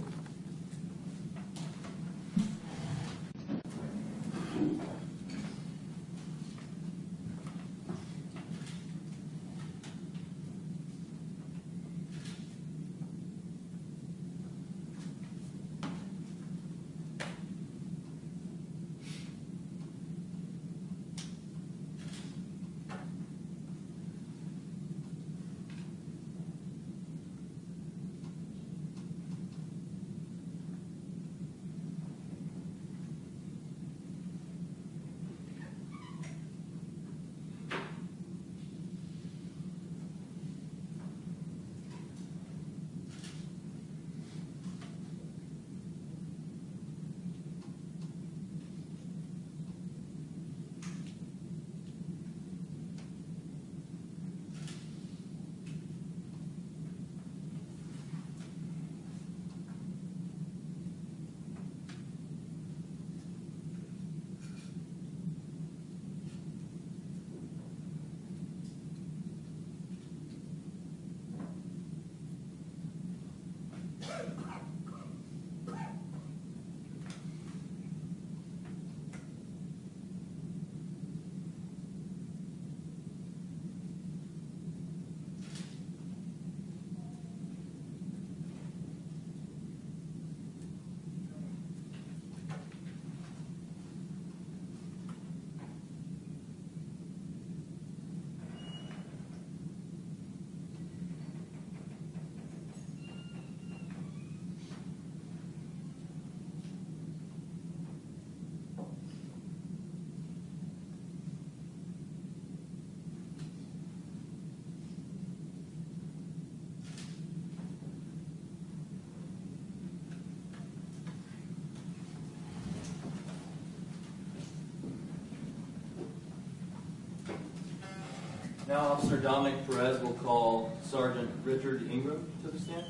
Now Officer Dominic Perez will call Sergeant Richard Ingram to the stand.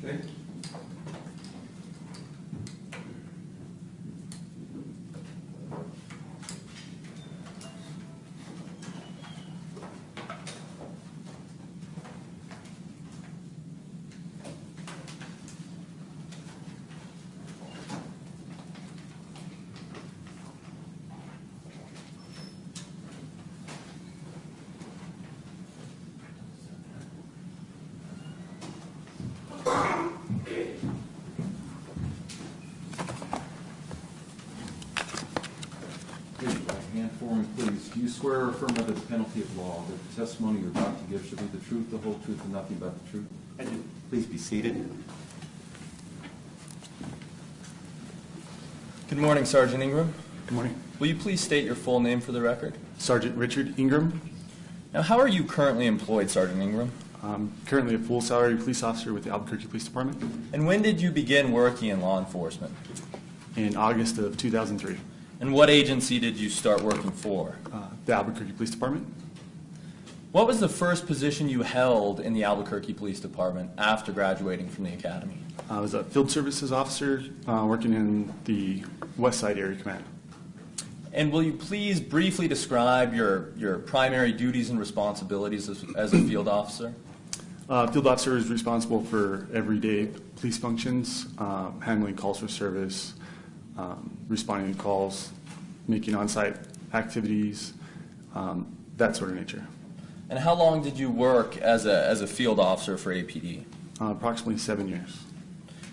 Okay. Raise your right hand for me, please. Do you swear or affirm under the penalty of law that the testimony you're about to give shall be the truth, the whole truth, and nothing but the truth? I do. Please be seated. Good morning, Sergeant Ingram. Good morning. Will you please state your full name for the record? Sergeant Richard Ingram. Now, how are you currently employed, Sergeant Ingram? I'm currently a full salary police officer with the Albuquerque Police Department And when did you begin working in law enforcement? in August of 2003. And what agency did you start working for? The Albuquerque Police Department. What was the first position you held in the Albuquerque Police Department after graduating from the academy? I was a field services officer working in the West Side Area Command. And will you please briefly describe your primary duties and responsibilities as a field officer? Field officer is responsible for everyday police functions, handling calls for service, responding to calls, making on-site activities, that sort of nature. And how long did you work as a field officer for APD? Approximately 7 years.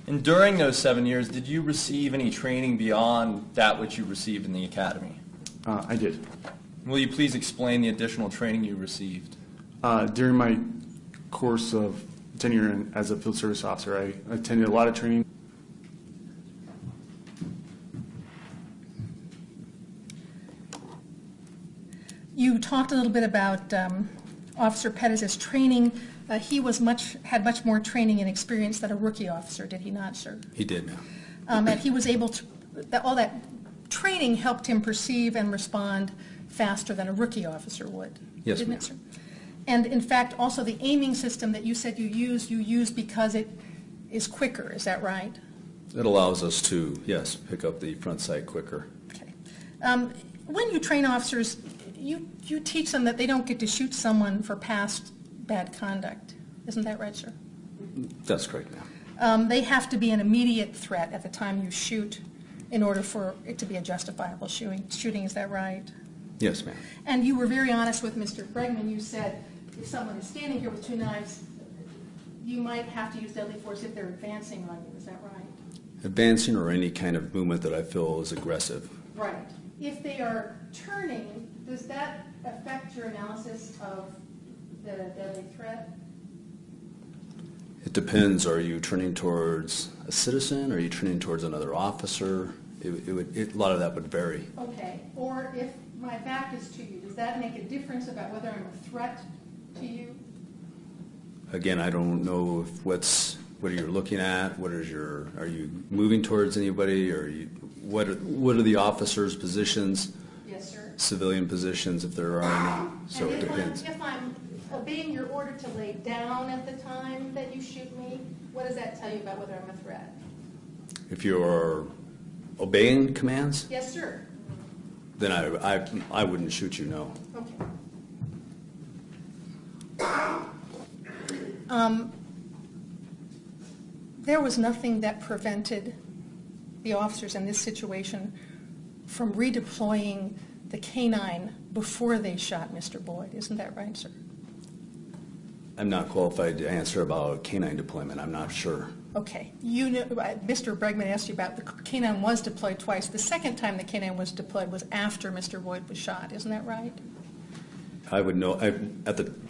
And during those 7 years, did you receive any training beyond that which you received in the academy? I did. Will you please explain the additional training you received? During my course of tenure as a field service officer, I attended a lot of training. You talked a little bit about Officer Perez's training. He had much more training and experience than a rookie officer, did he not, sir? He did now. And he was able to, all that training helped him perceive and respond faster than a rookie officer would. Yes, didn't ma'am. it, sir? And in fact, also the aiming system that you said you use because it is quicker, is that right? It allows us to, yes, pick up the front sight quicker. Okay. When you train officers, you teach them that they don't get to shoot someone for past bad conduct. Isn't that right, sir? That's correct, ma'am. They have to be an immediate threat at the time you shoot in order for it to be a justifiable shooting. Is that right? Yes, ma'am. And you were very honest with Mr. Bregman. You said if someone is standing here with two knives, you might have to use deadly force if they're advancing on you. Is that right? Advancing or any kind of movement that I feel is aggressive. Right. If they are turning, does that affect your analysis of the deadly threat? It depends. Are you turning towards a citizen? Are you turning towards another officer? A lot of that would vary. Okay. Or if my back is to you, does that make a difference about whether I'm a threat to you? Again, I don't know if what are you looking at? Are you moving towards anybody? What are the officers' positions? Yes, sir. Civilian positions, if there are any. So it depends. If I'm obeying your order to lay down at the time that you shoot me, what does that tell you about whether I'm a threat? If you're obeying commands, Yes, sir. then I wouldn't shoot you, no. Okay. There was nothing that prevented the officers in this situation from redeploying the canine before they shot Mr. Boyd. Isn't that right, sir? I'm not qualified to answer about canine deployment. I'm not sure. Okay. You know, Mr. Bregman asked you about the canine was deployed twice. The second time the canine was deployed was after Mr. Boyd was shot. Isn't that right? I would know.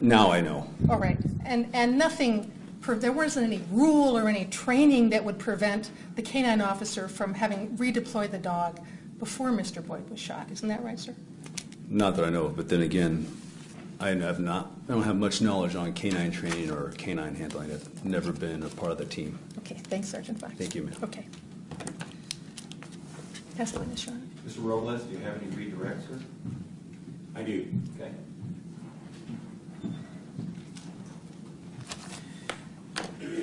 Now I know. All right. And nothing, there wasn't any rule or any training that would prevent the canine officer from having redeployed the dog before Mr. Boyd was shot. Isn't that right, sir? Not that I know of, but then again, I don't have much knowledge on canine training or canine handling. I've never been a part of the team. Okay. Thanks, Sergeant Fox. Thank you, ma'am. Okay. Pass the witness, Your Honor. Mr. Robles, do you have any redirects, sir? I do. Okay.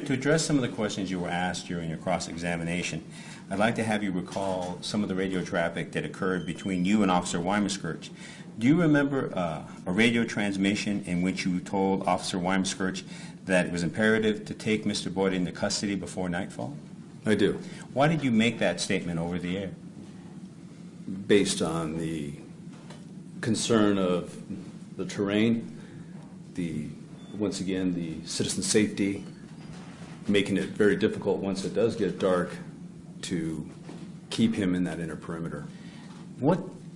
To address some of the questions you were asked during your cross-examination, I'd like to have you recall some of the radio traffic that occurred between you and Officer Weimerskirch. Do you remember a radio transmission in which you told Officer Weimerskirch that it was imperative to take Mr. Boyd into custody before nightfall? I do. Why did you make that statement over the air? Based on the concern of the terrain, once again, the citizen safety, making it very difficult once it does get dark to keep him in that inner perimeter.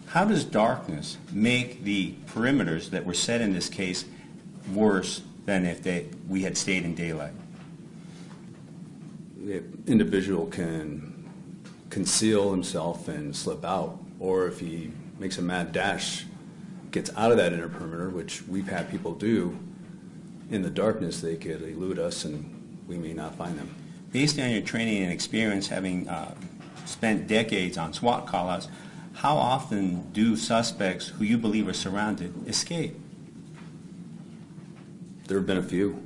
How does darkness make the perimeters that were set in this case worse than if we had stayed in daylight? The individual can conceal himself and slip out, or if he makes a mad dash, gets out of that inner perimeter, which we've had people do, in the darkness they could elude us and we may not find them. Based on your training and experience, having spent decades on SWAT call-outs, how often do suspects who you believe are surrounded escape? There have been a few.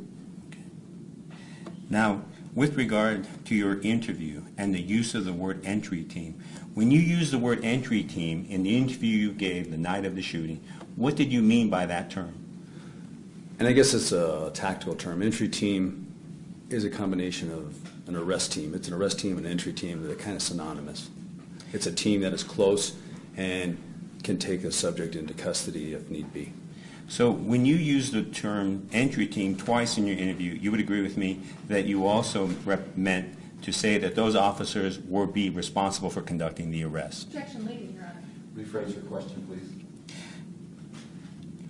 Now, with regard to your interview and the use of the word entry team, when you use the word entry team in the interview you gave the night of the shooting, what did you mean by that term? And I guess it's a tactical term. Entry team is a combination of an arrest team. It's an arrest team and an entry team that are kind of synonymous. It's a team that is close and can take a subject into custody if need be. So when you use the term entry team twice in your interview, you would agree with me that you also meant to say that those officers would be responsible for conducting the arrest. Objection leading, Your Honor. Rephrase your question, please.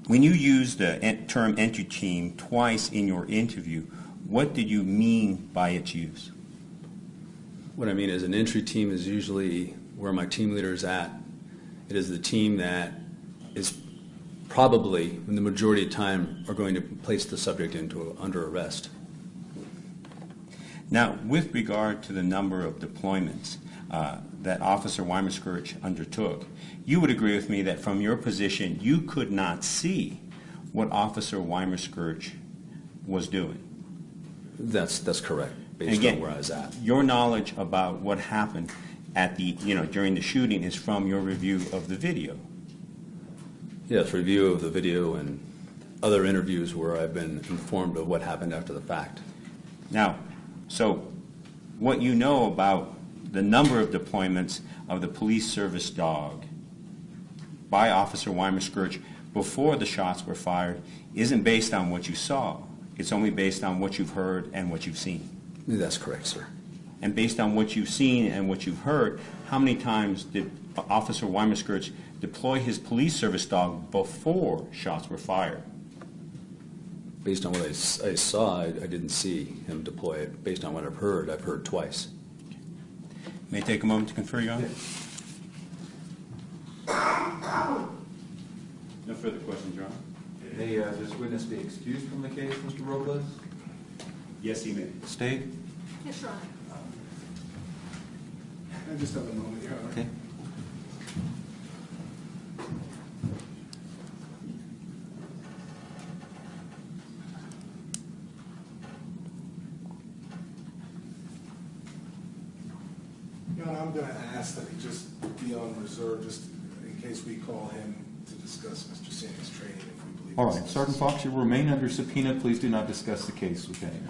When you use the term entry team twice in your interview, what did you mean by its use? What I mean is an entry team is usually where my team leader is at. It is the team that is probably, in the majority of time, are going to place the subject under arrest. Now, with regard to the number of deployments that Officer Weimerskirch undertook, you would agree with me that from your position, you could not see what Officer Weimerskirch was doing. That's correct, based Again, on where I was at. Your knowledge about what happened at during the shooting is from your review of the video. Yes, review of the video and other interviews where I've been informed of what happened after the fact. Now, so what you know about the number of deployments of the police service dog by Officer Weimerskirch before the shots were fired isn't based on what you saw. It's only based on what you've heard and what you've seen. That's correct, sir. And based on what you've seen and what you've heard, how many times did Officer Weimerskirch deploy his police service dog before shots were fired? Based on what I saw, I didn't see him deploy it. Based on what I've heard twice. May I take a moment to confer, Your Honor? No further questions, Your Honor. May this witness be excused from the case, Mr. Robles? Yes, he may. State? Yes, Your Honor. I just have a moment, Your Honor. Okay. Your Honor, I'm going to ask that he just be on reserve, just in case we call him to discuss Mr. Sandy's training, if we believe. All it's right, necessary. Sergeant Fox, you remain under subpoena. Please do not discuss the case with anyone.